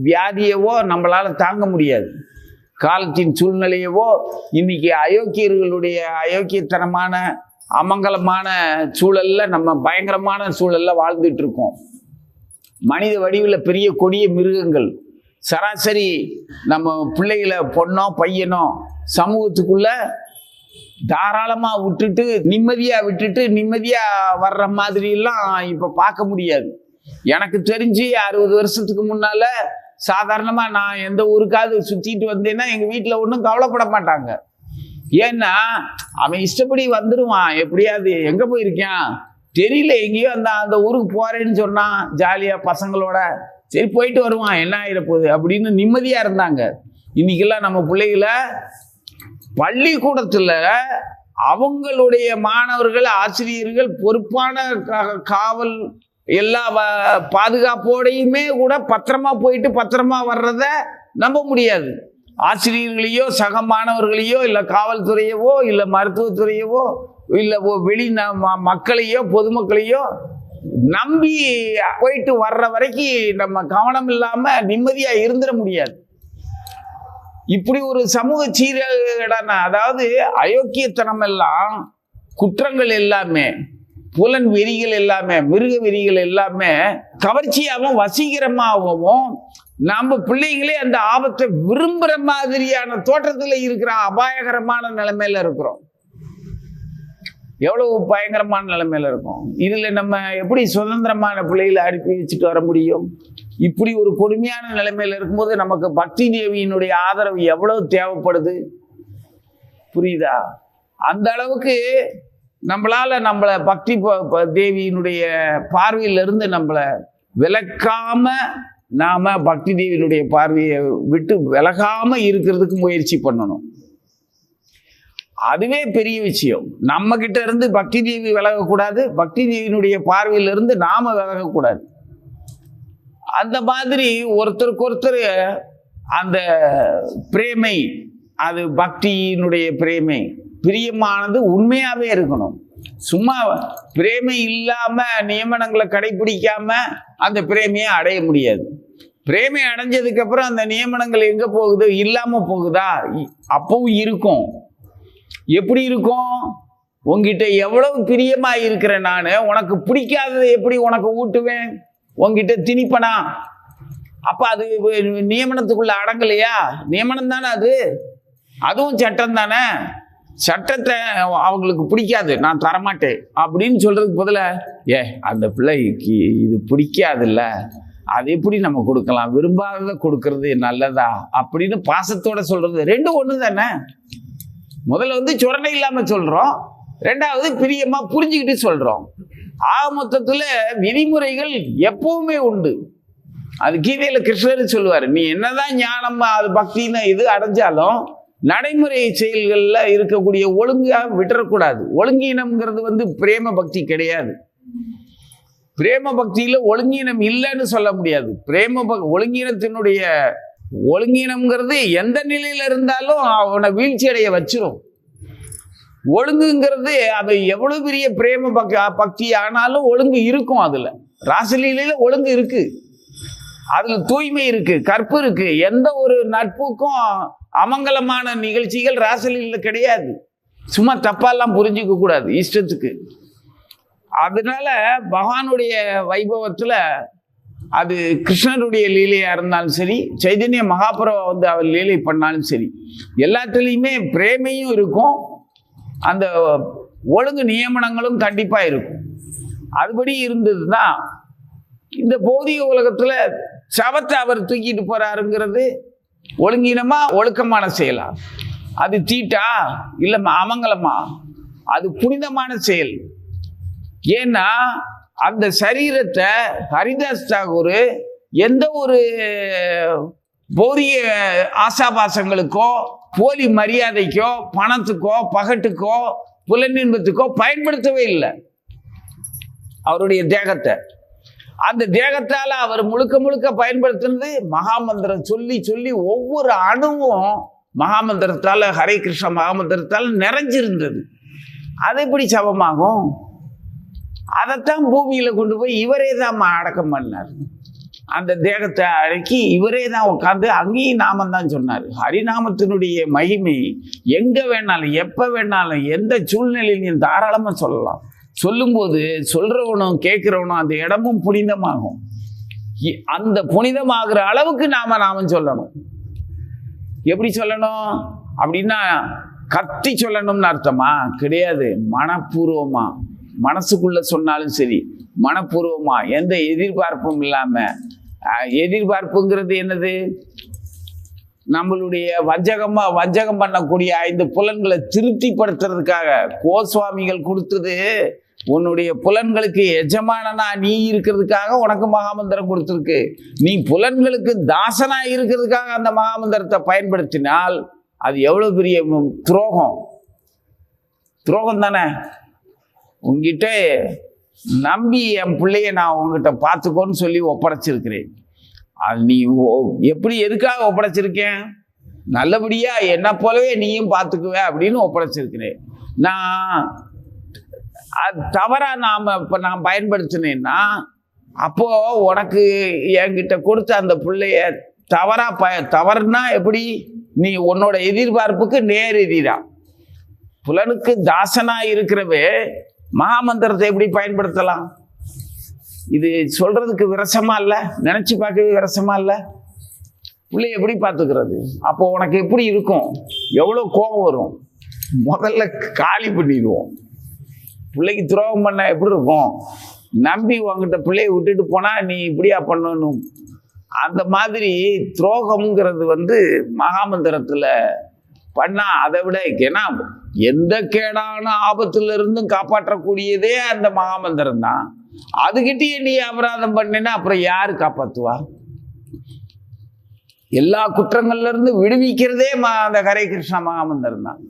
வியாதியவோ நம்மளால் தாங்க முடியாது. காலத்தின் சூழ்நிலையவோ இன்னைக்கு அயோக்கியர்களுடைய அயோக்கியத்தனமான அமங்கலமான சூழலில் நம்ம பயங்கரமான சூழலில் வாழ்ந்துட்டு இருக்கோம். மனித வடிவில் பெரிய கொடிய மிருகங்கள். சராசரி நம்ம பிள்ளைகளை பொண்ணோ பையனோ சமூகத்துக்குள்ள தாராளமா விட்டுட்டு நிம்மதியா வர்ற மாதிரி எல்லாம் இப்ப பார்க்க முடியாது. எனக்கு தெரிஞ்சு 60 வருஷத்துக்கு முன்னால சாதாரணமா நான் எந்த ஊருக்காவது சுத்திட்டு வந்தேன்னா எங்க வீட்டுல ஒன்றும் கவலைப்பட மாட்டாங்க. ஏன்னா அவன் இஷ்டப்படி வந்துடுவான். எப்படியாவது எங்க போயிருக்கான் தெரியல, எங்கேயோ அந்த ஊருக்கு போறேன்னு சொன்னான், ஜாலியா பசங்களோட சரி போயிட்டு வருவான், என்ன ஆயிட போகுது அப்படின்னு நிம்மதியா இருந்தாங்க. இன்னைக்கெல்லாம் நம்ம பிள்ளைகளை பள்ளிக்கூடத்துல அவங்களுடைய மாணவர்கள் ஆசிரியர்கள் பொறுப்பான காவல் எல்லா பாதுகாப்போடையுமே கூட பத்திரமா போயிட்டு பத்திரமா வர்றத நம்ப முடியாது. ஆசிரியர்களையோ சக மாணவர்களையோ இல்லை காவல்துறையவோ இல்லை மருத்துவத்துறையவோ இல்லை வெளி மக்களையோ பொதுமக்களையோ நம்பி போயிட்டு வர்ற வரைக்கும் நம்ம கவனம் இல்லாம நிம்மதியா இருந்துட முடியாது. இப்படி ஒரு சமூக சீரடான, அதாவது அயோக்கியத்தனம் எல்லாம், குற்றங்கள் எல்லாமே, புலன் வெறிகள் எல்லாமே, மிருக வெறிகள் எல்லாமே கவர்ச்சியாகவும் வசீகரமாகவும் நம்ம பிள்ளைங்களே அந்த ஆபத்தை விரும்புற மாதிரியான தோற்றத்துல இருக்கிற அபாயகரமான நிலைமையில இருக்கிறோம். எவ்வளவு பயங்கரமான நிலைமையில இருக்கும். இதுல நம்ம எப்படி சுதந்திரமான பிள்ளைகளை அனுப்பி வச்சுட்டு வர முடியும்? இப்படி ஒரு கொடுமையான நிலைமையில இருக்கும்போது நமக்கு பக்தி தேவியினுடைய ஆதரவு எவ்வளவு தேவைப்படுது, புரியுதா? அந்த அளவுக்கு நம்மள பக்தி தேவியினுடைய பார்வையிலிருந்து நம்மளை விலக்காம நாம பக்தி தேவியினுடைய பார்வையை விட்டு விலகாம இருக்கிறதுக்கு முயற்சி பண்ணணும். அதுவே பெரிய விஷயம். நம்ம கிட்ட இருந்து பக்தி தேவி விலகக்கூடாது, பக்தி தேவியினுடைய பார்வையிலிருந்து நாம விலகக்கூடாது. அந்த மாதிரி ஒருத்தருக்கு ஒருத்தர் அந்த பிரேமை, அது பக்தியினுடைய பிரேமை பிரியமானது உண்மையாவே இருக்கணும். சும்மா பிரேமை இல்லாம நியமனங்களை கடைபிடிக்காம அந்த பிரேமையை அடைய முடியாது. பிரேமை அடைஞ்சதுக்கு அப்புறம் அந்த நியமனங்கள் எங்க போகுது? இல்லாம போகுதா? அப்பவும் இருக்கும். எப்படி இருக்கும்? உங்ககிட்ட எவ்வளவு பிரியமா இருக்கிற நானு உனக்கு பிடிக்காததை எப்படி உனக்கு ஊட்டுவேன்? உங்ககிட்ட திணிப்பனா? அப்ப அது நியமனத்துக்குள்ள அடங்கலையா? நியமனம் தானே அது, அதுவும் சட்டம் தானே. சட்டத்தை அவங்களுக்கு பிடிக்காது, நான் தரமாட்டேன் அப்படின்னு சொல்றதுக்கு பதில அந்த பிள்ளைக்கு இது பிடிக்காதுல்ல, அது எப்படி நம்ம கொடுக்கலாம், விரும்பாததை கொடுக்கறது நல்லதா அப்படின்னு பாசத்தோட சொல்றது ரெண்டும் ஒண்ணு தானே. முதல்ல சொரணை இல்லாம சொல்றோம், ரெண்டாவது பிரியமா புரிஞ்சுக்கிட்டு சொல்றோம். ஆக மொத்தத்துல விதிமுறைகள் எப்பவுமே உண்டு. அது கீதையில கிருஷ்ணர் சொல்லுவாரு, நீ என்னதான் ஞானம் அது பக்தின்னு இது அடைஞ்சாலும் நடைமுறை செயல்கள்ல இருக்கக்கூடிய ஒழுங்கா விட்டுறக்கூடாது. ஒழுங்கீனம்ங்கிறது பிரேம பக்தி கிடையாது. பிரேம பக்தியில ஒழுங்கீனம் இல்லைன்னு சொல்ல முடியாது. ஒழுங்கீனத்தினுடைய ஒழுங்கீனம்ங்கிறது எந்த நிலையில இருந்தாலும் அவனை வீழ்ச்சி அடைய வச்சிரும். ஒழுங்குங்கிறது அது எவ்வளவு பெரிய பிரேம பக்தி ஆனாலும் ஒழுங்கு இருக்கும். அதுல ராசலீலையில ஒழுங்கு இருக்கு, அதுல தூய்மை இருக்கு, கற்பு இருக்கு. எந்த ஒரு நட்புக்கும் அமங்கலமான நிகழ்ச்சிகள் ராசலீலையில கிடையாது. சும்மா தப்பாலாம் புரிஞ்சுக்க கூடாது இஷ்டத்துக்கு. அதனால பகவானுடைய வைபவத்துல அது கிருஷ்ணருடைய லீலையா இருந்தாலும் சரி, சைதன்ய மகாபுரம் அவர் லீலை பண்ணாலும் சரி, எல்லாத்துலேயுமே பிரேமையும் இருக்கும், அந்த ஒழுங்கு நியமனங்களும் கண்டிப்பா இருக்கும். அதுபடி இருந்ததுன்னா இந்த பௌதிக உலகத்துல சவத்தை அவர் தூக்கிட்டு போறாருங்கிறது ஒழுங்கினமா ஒழுக்கமான செயலா? அது தீட்டா இல்ல அமங்கலமா? அது புனிதமான செயல். ஏன்னா அந்த சரீரத்தை ஹரிதாஸ் தாகூர் எந்த ஒரு பௌதிக ஆசாபாசங்களுக்கோ போலி மரியாதைக்கோ பணத்துக்கோ பகட்டுக்கோ புலனின்பத்துக்கோ பயன்படுத்தவே இல்லை. அவருடைய தேகத்தை, அந்த தேகத்தால அவர் முழுக்க முழுக்க பயன்படுத்தினது மகாமந்திரம் சொல்லி சொல்லி ஒவ்வொரு அணுவும் மகாமந்திரத்தால, ஹரே கிருஷ்ண மகாமந்திரத்தால நிறைஞ்சிருந்தது. அது எப்படி சபமாகும்? அதைத்தான் பூமியில கொண்டு போய் இவரே தான் அடக்கம் பண்ணார். அந்த தேகத்தை அடக்கி இவரே தான் உட்காந்து அங்கேயும் நாமம் தான் சொன்னார். ஹரிநாமத்தினுடைய மகிமை எங்க வேணாலும் எப்ப வேணாலும் எந்த சூழ்நிலையிலையும் தாராளமா சொல்லலாம். சொல்லும்போது சொல்றவனும் கேட்கிறவனும் அந்த இடமும் புனிதமாகும். அந்த புனிதமாகிற அளவுக்கு நாமம் சொல்லணும். எப்படி சொல்லணும் அப்படின்னா, கத்தி சொல்லணும்னு அர்த்தமா? கிடையாது. மனப்பூர்வமா, மனசுக்குள்ள சொன்னாலும் சரி, மனப்பூர்வமா, எந்த எதிர்பார்ப்பும் இல்லாம. எதிர்பார்ப்புங்கிறது என்னது? நம்மளுடைய வஞ்சகம் பண்ணக்கூடிய 5 புலன்களை திருப்திப்படுத்துறதுக்காக கோஸ்வாமிகள் கொடுத்தது. உன்னுடைய புலன்களுக்கு எஜமானனா நீ இருக்கிறதுக்காக உனக்கு மகாமந்திரம் கொடுத்துருக்கு. நீ புலன்களுக்கு தாசனா இருக்கிறதுக்காக அந்த மகாமந்திரத்தை பயன்படுத்தினால் அது எவ்வளவு பெரிய துரோகம் தானே. உங்ககிட்ட நம்பி என் பிள்ளைய நான் உங்ககிட்ட பார்த்துக்கோன்னு சொல்லி ஒப்படைச்சிருக்கிறேன். அது நீ எப்படி எதுக்காக ஒப்படைச்சிருக்கேன்? நல்லபடியா என்ன போலவே நீயும் பார்த்துக்குவே அப்படின்னு ஒப்படைச்சிருக்கிறேன். நான் அது தவறா நான் பயன்படுத்தினேன்னா அப்போ உனக்கு என்கிட்ட கொடுத்த அந்த பிள்ளைய தவறுனா எப்படி? நீ உன்னோட எதிர்பார்ப்புக்கு நேர் எதிரா. புலனுக்கு தாசனா இருக்கிறவே மகாமந்திரத்தை எப்படி பயன்படுத்தலாம்? இது சொல்றதுக்கு விரசமா இல்லை? நினைச்சு பார்க்கவே விரசமா இல்லை? பிள்ளைய எப்படி பார்த்துக்கிறது? அப்போ உனக்கு எப்படி இருக்கும்? எவ்வளோ கோபம் வரும்? முதல்ல காலி பண்ணிடுவோம். பிள்ளைக்கு துரோகம் பண்ண எப்படி இருக்கும்? நம்பி உங்ககிட்ட பிள்ளைய விட்டுட்டு போனா நீ இப்படியா பண்ணணும். அந்த மாதிரி துரோகம்ங்கிறது மகாமந்திரத்துல பண்ணா அதை விட, ஏன்னா எந்த கேடான ஆபத்துல இருந்தும் காப்பாற்றக்கூடியதே அந்த மகாமந்திரம் தான். அதுகிட்டயே நீ அபராதம் பண்ணினா அப்புறம் யாரு காப்பாத்துவா? எல்லா குற்றங்கள்ல இருந்து விடுவிக்கிறதே அந்த ஹரே கிருஷ்ணா மகாமந்திரம் தான்.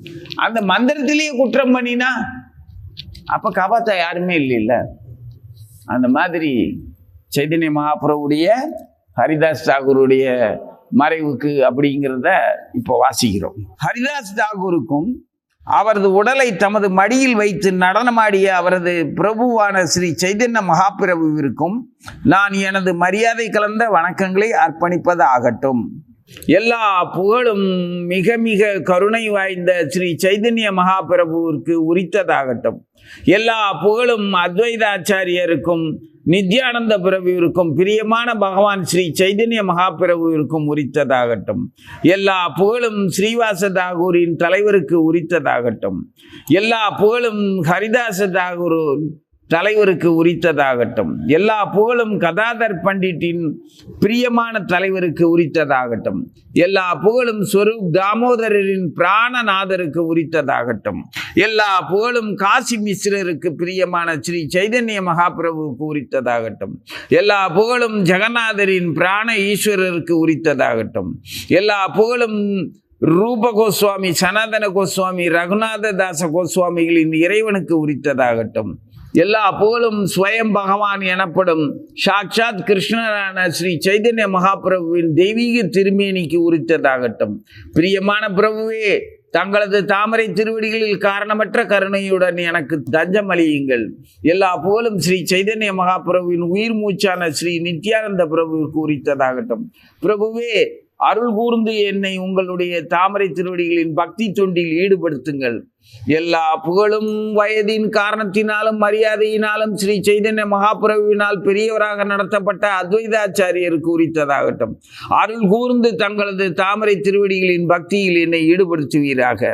அந்த மந்திரத்திலேயே குற்றம் பண்ணினா அப்ப காப்பாற்ற யாருமே இல்லைல்ல. அந்த மாதிரி சைதன்ய மகாபிரபுடைய ஹரிதாஸ் தாகூருடைய மறைவுக்கு அப்படிங்கிறத இப்போ வாசிக்கிறோம். ஹரிதாஸ் தாகூருக்கும் அவரது உடலை தமது மடியில் வைத்து நடனமாடிய அவரது பிரபுவான ஸ்ரீ சைதன்ய மகாபிரபுவிற்கும் நான் எனது மரியாதை கலந்த வணக்கங்களை அர்ப்பணிப்பது ஆகட்டும். எல்லா புகழும் மிக மிக கருணை வாய்ந்த ஸ்ரீ சைதன்ய மகாபிரபுவிற்கு உரித்ததாகட்டும். எல்லா புகழும் அத்வைதாச்சாரியருக்கும் நித்யானந்த பிரபுவிற்கும் பிரியமான பகவான் ஸ்ரீ சைதன்ய மகாபிரபுவிற்கும் உரித்ததாகட்டும். எல்லா புகழும் ஸ்ரீவாச தாகூரின் தலைவருக்கு உரித்ததாகட்டும். எல்லா புகழும் ஹரிதாச தாகூர் தலைவருக்கு உரித்ததாகட்டும். எல்லா புகழும் கதாதர் பண்டிட்டின் பிரியமான தலைவருக்கு உரித்ததாகட்டும். எல்லா புகழும் ஸ்வரூப் தாமோதரரின் பிராணநாதருக்கு உரித்ததாகட்டும். எல்லா புகழும் காசி மிஸ்ரருக்கு பிரியமான ஸ்ரீ சைதன்ய மகாபிரபுவுக்கு உரித்ததாகட்டும். எல்லா புகழும் ஜெகநாதரின் பிராண ஈஸ்வரருக்கு உரித்ததாகட்டும். எல்லா புகழும் ரூப கோஸ்வாமி, சனாதன கோஸ்வாமி, ரகுநாத தாச கோஸ்வாமிகளின் இறைவனுக்கு உரித்ததாகட்டும். எல்லா புகழும் ஸ்வயம் பகவான் எனப்படும் சாட்சாத் கிருஷ்ணரான ஸ்ரீ சைதன்ய மகாபிரபுவின் தெய்வீக திருமேனிக்கு உரித்ததாகட்டும். பிரியமான பிரபுவே, தங்களது தாமரை திருவடிகளில் காரணமற்ற கருணையுடன் எனக்கு தஞ்சம் அளியுங்கள். எல்லா புகழும் ஸ்ரீ சைதன்ய மகாபிரபுவின் உயிர் மூச்சான ஸ்ரீ நித்யானந்த பிரபுவிற்கு உரித்ததாகட்டும். பிரபுவே, அருள் கூர்ந்து என்னை உங்களுடைய தாமரை திருவடிகளின் பக்தி தொண்டில் ஈடுபடுத்துங்கள். எல்லா புகழும் வயதின் காரணத்தினாலும் மரியாதையினாலும் ஸ்ரீ சைதன்ய மகாபிரபுவினால் பெரியவராக நடத்தப்பட்ட அத்வைதாச்சாரியருக்கு உரித்ததாகட்டும். அருள் கூர்ந்து தங்களது தாமரை திருவடிகளின் பக்தியில் என்னை ஈடுபடுத்துவீராக.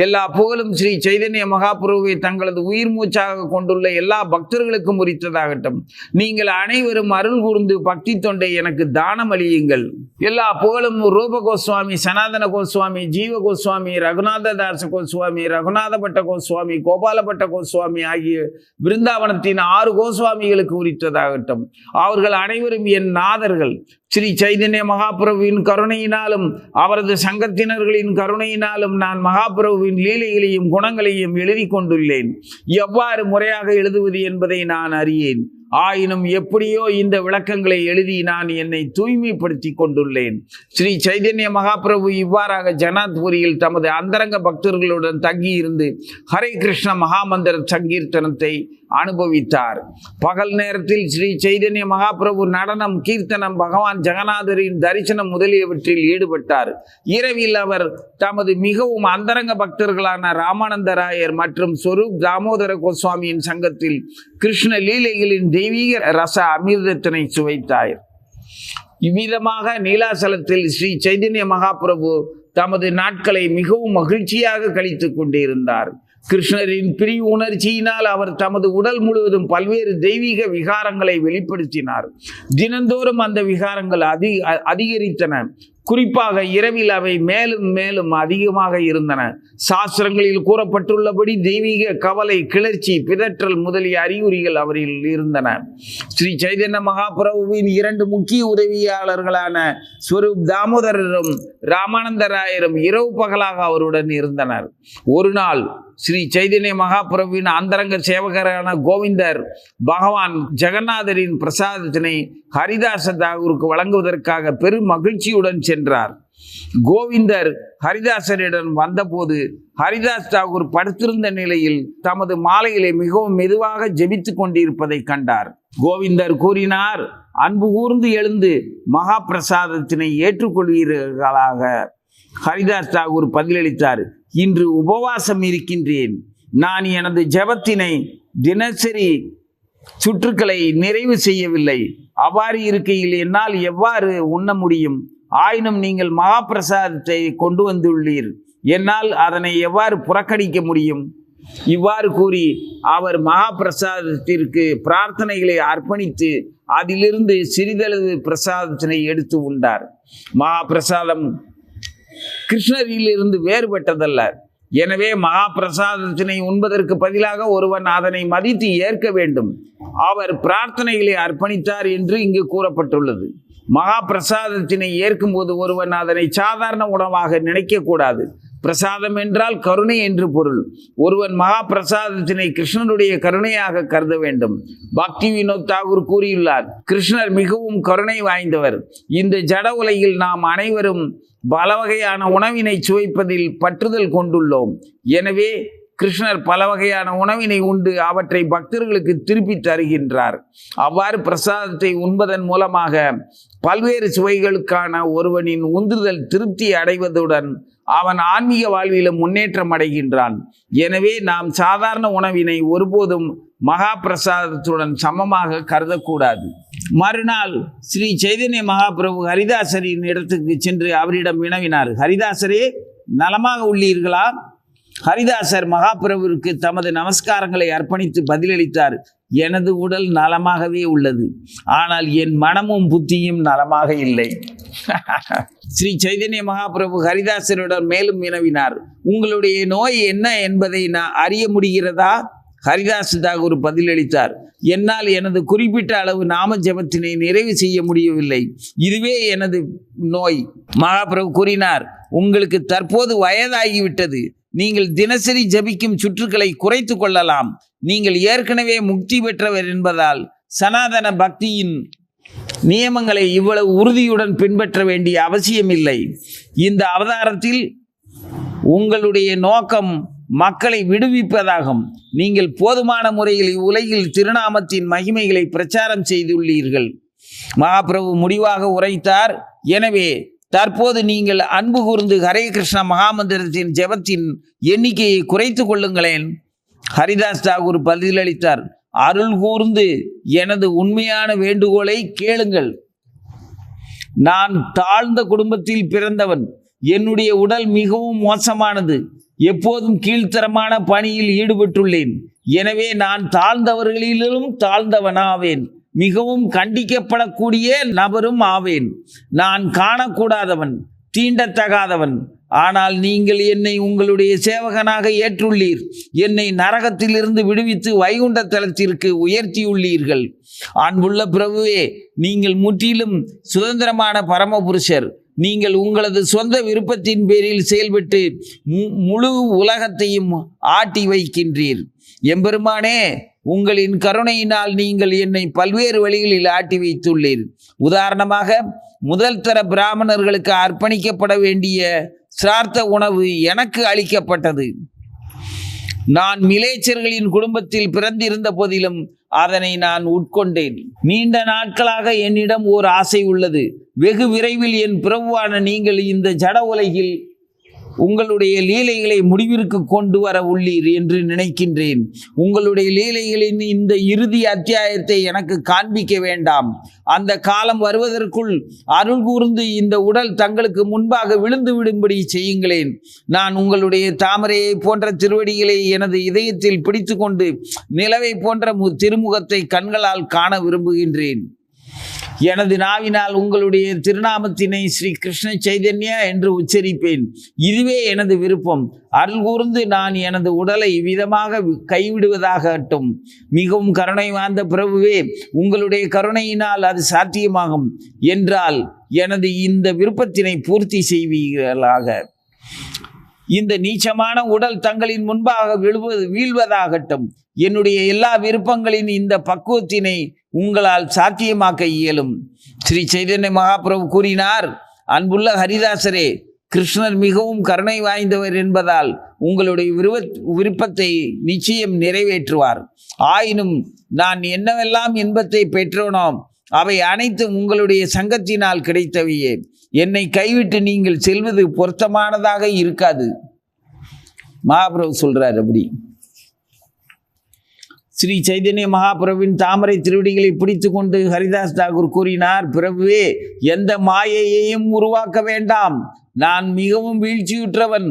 எல்லா புகழும் ஸ்ரீ சைதன்ய மகாபிரபுவை தங்களது உயிர் மூச்சாக கொண்டுள்ள எல்லா பக்தர்களுக்கும் உரித்ததாகட்டும். நீங்கள் அனைவரும் அருள் கூர்ந்து பக்தி தொண்டை எனக்கு தானம் அளியுங்கள். எல்லா புகழும் ரூப கோஸ்வாமி, சனாதன கோஸ்வாமி, ஜீவ கோஸ்வாமி, ரகுநாத தாச கோஸ்வாமி, ரகுநாதபட்ட கோஸ்வாமி, கோபாலபட்ட கோஸ்வாமி ஆகிய பிருந்தாவனத்தின் 6 கோஸ்வாமிகளுக்கு உரித்ததாகட்டும். அவர்கள் அனைவரும் என் நாதர்கள். ஸ்ரீ சைதன்ய மகாபிரபுவின் கருணையினாலும் அவரது சங்கத்தினர்களின் கருணையினாலும் நான் மகாபிரபுவின் லீலைகளையும் குணங்களையும் எழுதி கொண்டுள்ளேன். எவ்வாறு முறையாக எழுதுவது என்பதை நான் அறியேன். ஆயினும் எப்படியோ இந்த விளக்கங்களை எழுதி நான் என்னை தூய்மைப்படுத்தி கொண்டுள்ளேன். ஸ்ரீ சைதன்ய மகாபிரபு இவ்வாறாக ஜகநாத்புரியில் தமது அந்தரங்க பக்தர்களுடன் தங்கியிருந்து ஹரே கிருஷ்ண மகாமந்திர சங்கீர்த்தனத்தை அனுபவித்தார். பகல் நேரத்தில் ஸ்ரீ சைதன்ய மகாபிரபு நடனம், கீர்த்தனம், பகவான் ஜெகநாதரின் தரிசனம் முதலியவற்றில் ஈடுபட்டார். இரவில் அவர் தமது மிகவும் அந்தரங்க பக்தர்களான ராமானந்தராயர் மற்றும் ஸ்வரூப் தாமோதர கோஸ்வாமியின் சங்கத்தில் கிருஷ்ண லீலைகளின் தெய்வீக ரச அமிர்தத்தினை சுவைத்தார். இவ்விதமாக நீலாசலத்தில் ஸ்ரீ சைதன்ய மகாபிரபு தமது நாட்களை மிகவும் மகிழ்ச்சியாக கழித்துக் கொண்டிருந்தார். கிருஷ்ணரின் பிரிவு உணர்ச்சியினால் அவர் தமது உடல் முழுவதும் பல்வேறு தெய்வீக விகாரங்களை வெளிப்படுத்தினார். தினந்தோறும் அந்த விகாரங்கள் அதிகரித்தன. குறிப்பாக இரவில் அவை மேலும் மேலும் அதிகமாக இருந்தன. சாஸ்திரங்களில் கூறப்பட்டுள்ளபடி தெய்வீக கவலை, கிளர்ச்சி, பிதற்றல் முதலிய அறிகுறிகள் அவரில் இருந்தன. ஸ்ரீ சைதன்ய மகாபிரபுவின் 2 முக்கிய உதவியாளர்களான ஸ்வரூப் தாமோதரரும் ராமானந்தராயரும் இரவு பகலாக அவருடன் இருந்தனர். ஒரு நாள் ஸ்ரீ சைதன்ய மகாபிரபுவின் அந்தரங்க சேவகரான கோவிந்தர் பகவான் ஜெகநாதரின் பிரசாதத்தினை ஹரிதாச தாகூருக்கு வழங்குவதற்காக பெரும் மகிழ்ச்சியுடன் சென்றார். கோவிந்தர் ஹரிதாசரிடம் வந்தபோது ஹரிதாஸ் தாகூர் படுத்திருந்த நிலையில் தமது மாலைகளை மிகவும் மெதுவாக ஜெபித்துக் கொண்டிருப்பதை கண்டார். கோவிந்தர் கூறினார், அன்பு கூர்ந்து எழுந்து மகா பிரசாதத்தினை ஏற்றுக்கொள்வீர்களாக. ஹரிதாஸ் தாகூர் பதிலளித்தார், இன்று உபவாசம் இருக்கின்றேன். நான் எனது ஜபத்தினை தினசரி சுற்றுக்களை நிறைவு செய்யவில்லை. அவ்வாறு இருக்கையில் என்னால் எவ்வாறு உண்ண முடியும்? ஆயினும் நீங்கள் மகா பிரசாதத்தை கொண்டு வந்துள்ளீர், என்னால் அதனை எவ்வாறு புறக்கணிக்க முடியும்? இவ்வாறு கூறி அவர் மகா பிரசாதத்திற்கு பிரார்த்தனைகளை அர்ப்பணித்து அதிலிருந்து சிறிதளவு பிரசாதத்தினை எடுத்து உண்டார். மகா பிரசாதம் கிருஷ்ணரிலிருந்து வேறுபட்டதல்ல. எனவே மகா பிரசாதத்தினை உண்பதற்கு பதிலாக ஒருவன் அதனை மதித்து ஏற்க வேண்டும். அவர் பிரார்த்தனைகளை அர்ப்பணித்தார் என்று இங்கு கூறப்பட்டுள்ளது. மகா பிரசாதத்தினை ஏற்கும்போது ஒருவன் அதனை சாதாரண உணவாக நினைக்கக்கூடாது. பிரசாதம் என்றால் கருணை என்று பொருள். ஒருவன் மகா பிரசாதத்தினை கிருஷ்ணனுடைய கருணையாக கருத வேண்டும். பக்தி வினோத் தாகூர் கூறியுள்ளார், கிருஷ்ணர் மிகவும் கருணை வாய்ந்தவர். இந்த ஜட உலகில் நாம் அனைவரும் பல வகையான உணவினை சுவைப்பதில் பற்றுதல் கொண்டுள்ளோம். எனவே கிருஷ்ணர் பல வகையான உணவினை உண்டு அவற்றை பக்தர்களுக்கு திருப்பி தருகின்றார். அவ்வாறு பிரசாதத்தை உண்பதன் மூலமாக பல்வேறு சுவைகளுக்கான ஒருவனின் உந்துதல் திருப்தி அடைவதுடன் அவன் ஆன்மீக வாழ்விலும் முன்னேற்றம் அடைகின்றான். எனவே நாம் சாதாரண உணவினை ஒருபோதும் மகா பிரசாதத்துடன் சமமாக கருதக்கூடாது. மறுநாள் ஸ்ரீ சைதன்ய மகாபிரபு ஹரிதாசரின் இடத்துக்கு சென்று அவரிடம் வினவினார், ஹரிதாசரே, நலமாக உள்ளீர்களா? ஹரிதாசர் மகாபிரபுவிற்கு தமது நமஸ்காரங்களை அர்ப்பணித்து பதிலளித்தார், எனது உடல் நலமாகவே உள்ளது, ஆனால் என் மனமும் புத்தியும் நலமாக இல்லை. ஸ்ரீ சைதன்ய மகாபிரபு ஹரிதாசரிடம் மேலும் வினவினார், உங்களுடைய நோய் என்ன என்பதை நான் அறிய முடிகிறதா? ஹரிதாஸ் தாகூர் பதிலளித்தார், என்னால் எனது குறிப்பிட்ட அளவு நாம ஜபத்தினை நிறைவு செய்ய முடியவில்லை. இதுவே எனது நோய். மகாபிரபு கூறினார், உங்களுக்கு தற்போது வயதாகிவிட்டது. நீங்கள் தினசரி ஜபிக்கும் சுற்றுக்களை குறைத்து கொள்ளலாம். நீங்கள் ஏற்கனவே முக்தி பெற்றவர் என்பதால் சனாதன பக்தியின் நியமங்களை இவ்வளவு உறுதியுடன் பின்பற்ற வேண்டிய அவசியமில்லை. இந்த அவதாரத்தில் உங்களுடைய நோக்கம் மக்களை விடுவிப்பதாகும். நீங்கள் போதுமான முறையில் இவ்வுலகில் திருநாமத்தின் மகிமைகளை பிரச்சாரம் செய்துள்ளீர்கள். மகாபிரபு முடிவாக உரைத்தார், எனவே தற்போது நீங்கள் அன்பு கூர்ந்து ஹரே கிருஷ்ண மகாமந்திரத்தின் ஜெபத்தின் எண்ணிக்கையை குறைத்து கொள்ளுங்களேன். ஹரிதாஸ் தாகூர் பதிலளித்தார், அருள் கூர்ந்து எனது உண்மையான வேண்டுகோளை கேளுங்கள். நான் தாழ்ந்த குடும்பத்தில் பிறந்தவன். என்னுடைய உடல் மிகவும் மோசமானது. எப்போதும் கீழ்த்தரமான பணியில் ஈடுபட்டுள்ளேன். எனவே நான் தாழ்ந்தவர்களிலும் தாழ்ந்தவனாவேன். மிகவும் கண்டிக்கப்படக்கூடிய நபரும் ஆவேன். நான் காணக்கூடாதவன், தீண்டத்தகாதவன். ஆனால் நீங்கள் என்னை உங்களுடைய சேவகனாக ஏற்றுள்ளீர். என்னை நரகத்திலிருந்து விடுவித்து வைகுண்ட தலத்திற்கு உயர்த்தியுள்ளீர்கள். அன்புள்ள பிரபுவே, நீங்கள் முற்றிலும் சுதந்திரமான பரமபுருஷர். நீங்கள் உங்களது சொந்த விருப்பத்தின் பேரில் செயல்பட்டு முழு உலகத்தையும் ஆட்டி வைக்கின்றீர். எம்பெருமானே, உங்களின் கருணையினால் நீங்கள் என்னை பல்வேறு வழிகளில் ஆட்டி வைத்துள்ளீர். உதாரணமாக, முதல் தர பிராமணர்களுக்கு அர்ப்பணிக்கப்பட வேண்டிய சிரார்த்த உணவு எனக்கு அளிக்கப்பட்டது. நான் மிலேச்சர்களின் குடும்பத்தில் பிறந்திருந்த போதிலும் அதனை நான் உட்கொண்டேன். நீண்ட நாட்களாக என்னிடம் ஓர் ஆசை உள்ளது. வெகு விரைவில் என் பிரபுவான நீங்கள் இந்த ஜட உலகில் உங்களுடைய லீலைகளை முடிவிற்கு கொண்டு வர உள்ளீர் என்று நினைக்கின்றேன். உங்களுடைய லீலைகளின் இந்த இறுதி அத்தியாயத்தை எனக்கு காண்பிக்க வேண்டாம். அந்த காலம் வருவதற்குள் அருள் கூர்ந்து இந்த உடல் தங்களுக்கு முன்பாக விழுந்து விடும்படி செய்யுங்களேன். நான் உங்களுடைய தாமரையை போன்ற திருவடிகளை எனது இதயத்தில் பிடித்து கொண்டு நிலவை போன்ற திருமுகத்தை கண்களால் காண விரும்புகின்றேன். எனது நாவினால் உங்களுடைய திருநாமத்தினை ஸ்ரீ கிருஷ்ண சைதன்யா என்று உச்சரிப்பேன். இதுவே எனது விருப்பம். அருள் கூர்ந்து நான் எனது உடலை இவ்விதமாக கைவிடுவதாகட்டும். மிகவும் கருணை வாய்ந்த பிரபுவே, உங்களுடைய கருணையினால் அது சாத்தியமாகும் என்றால் எனது இந்த விருப்பத்தினை பூர்த்தி செய்வீர்களாக. இந்த நீச்சமான உடல் தங்களின் முன்பாக வீழ்வதாகட்டும். என்னுடைய எல்லா விருப்பங்களின் இந்த பக்குவத்தினை உங்களால் சாத்தியமாக்க இயலும். ஸ்ரீ சைதன்ய மகாபிரபு கூறினார், அன்புள்ள ஹரிதாசரே, கிருஷ்ணர் மிகவும் கருணை வாய்ந்தவர் என்பதால் உங்களுடைய விருப்பத்தை நிச்சயம் நிறைவேற்றுவார். ஆயினும் நான் என்னவெல்லாம் இன்பத்தை பெற்றோனோ அவை அனைத்தும் உங்களுடைய சங்கத்தினால் கிடைத்தவையே. என்னை கைவிட்டு நீங்கள் செல்வது பொருத்தமானதாக இருக்காது. மகாபிரபு சொல்றார். அப்படி ஸ்ரீ சைதன்ய மகாபிரபுவின் தாமரை திருவடிகளை பிடித்து கொண்டு ஹரிதாஸ் தாகூர் கூறினார், பிரபுவே, எந்த மாயையையும் உருவாக்க வேண்டாம். நான் மிகவும் வீழ்ச்சியுற்றவன்.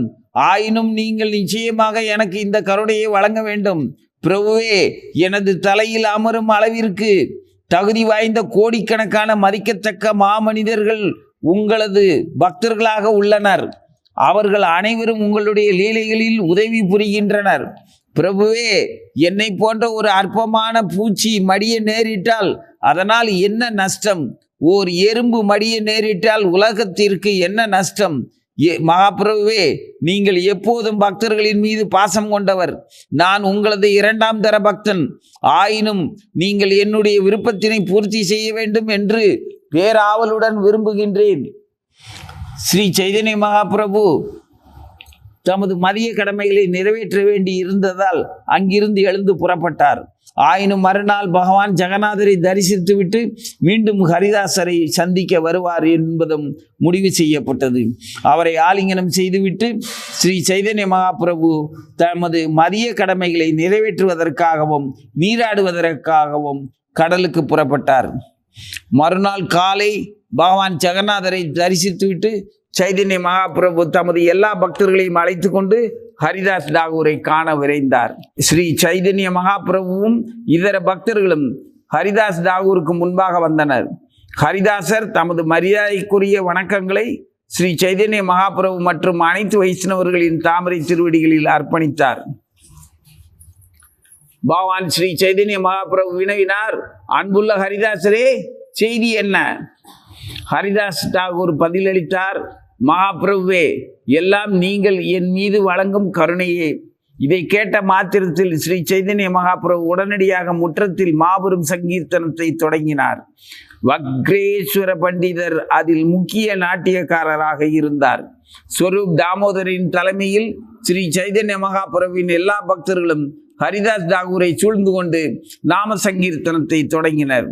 ஆயினும் நீங்கள் நிச்சயமாக எனக்கு இந்த கருணையை வழங்க வேண்டும். பிரபுவே, எனது தலையில் அமரும் அளவிற்கு தகுதி வாய்ந்த கோடிக்கணக்கான மதிக்கத்தக்க மாமனிதர்கள் உங்களது பக்தர்களாக உள்ளனர். அவர்கள் அனைவரும் உங்களுடைய லீலைகளில் உதவி புரிகின்றனர். பிரபுவே, என்னை போன்ற ஒரு அற்பமான பூச்சி மடிய நேரிட்டால் அதனால் என்ன நஷ்டம்? ஓர் எறும்பு மடிய நேரிட்டால் உலகத்திற்கு என்ன நஷ்டம்? மகாபிரபுவே, நீங்கள் எப்போதும் பக்தர்களின் மீது பாசம் கொண்டவர். நான் உங்களது 2ஆம் தர பக்தன். ஆயினும் நீங்கள் என்னுடைய விருப்பத்தினை பூர்த்தி செய்ய வேண்டும் என்று பேராவலுடன் விரும்புகின்றேன். ஸ்ரீ சைதன்ய மகாபிரபு தமது மதிய கடமைகளை நிறைவேற்ற வேண்டி இருந்ததால் அங்கிருந்து எழுந்து புறப்பட்டார். ஆயினும் மறுநாள் பகவான் ஜெகநாதரை தரிசித்துவிட்டு மீண்டும் ஹரிதாசரை சந்திக்க வருவார் என்பதும் முடிவு செய்யப்பட்டது. அவரை ஆலிங்கனம் செய்துவிட்டு ஸ்ரீ சைதன்ய மகாபிரபு தமது மதிய கடமைகளை நிறைவேற்றுவதற்காகவும் நீராடுவதற்காகவும் கடலுக்கு புறப்பட்டார். மறுநாள் காலை பகவான் ஜெகநாதரை தரிசித்துவிட்டு சைதன்ய மகாபிரபு தமது எல்லா பக்தர்களையும் அழைத்து கொண்டு ஹரிதாஸ் தாகூரை காண விரைந்தார். ஸ்ரீ சைதன்ய மகாபிரபுவும் இதர பக்தர்களும் ஹரிதாஸ் தாகூருக்கு முன்பாக வந்தனர். ஹரிதாசர் தமது மரியாதைக்குரிய வணக்கங்களை ஸ்ரீ சைதன்ய மகாபிரபு மற்றும் அனைத்து வைஷ்ணவர்களின் தாமரை திருவடிகளில் அர்ப்பணித்தார். பகவான் ஸ்ரீ சைதன்ய மகாபிரபு வினவினார், அன்புள்ள ஹரிதாசரே, செய்தி என்ன? ஹரிதாஸ் தாகூர் பதிலளித்தார், மகாபிரபுவே, எல்லாம் நீங்கள் என் மீது வழங்கும் கருணையே. இதை கேட்ட மாத்திரத்தில் ஸ்ரீ சைதன்ய மகாபிரபு உடனடியாக முற்றத்தில் மாபெரும் சங்கீர்த்தனத்தை தொடங்கினார். வக்ரேஸ்வர பண்டிதர் அதில் முக்கிய நாட்டியக்காரராக இருந்தார். ஸ்வரூப் தாமோதரின் தலைமையில் ஸ்ரீ சைதன்ய மகாபிரபுவின் எல்லா பக்தர்களும் ஹரிதாஸ் தாகூரை சூழ்ந்து கொண்டு நாம சங்கீர்த்தனத்தை தொடங்கினர்.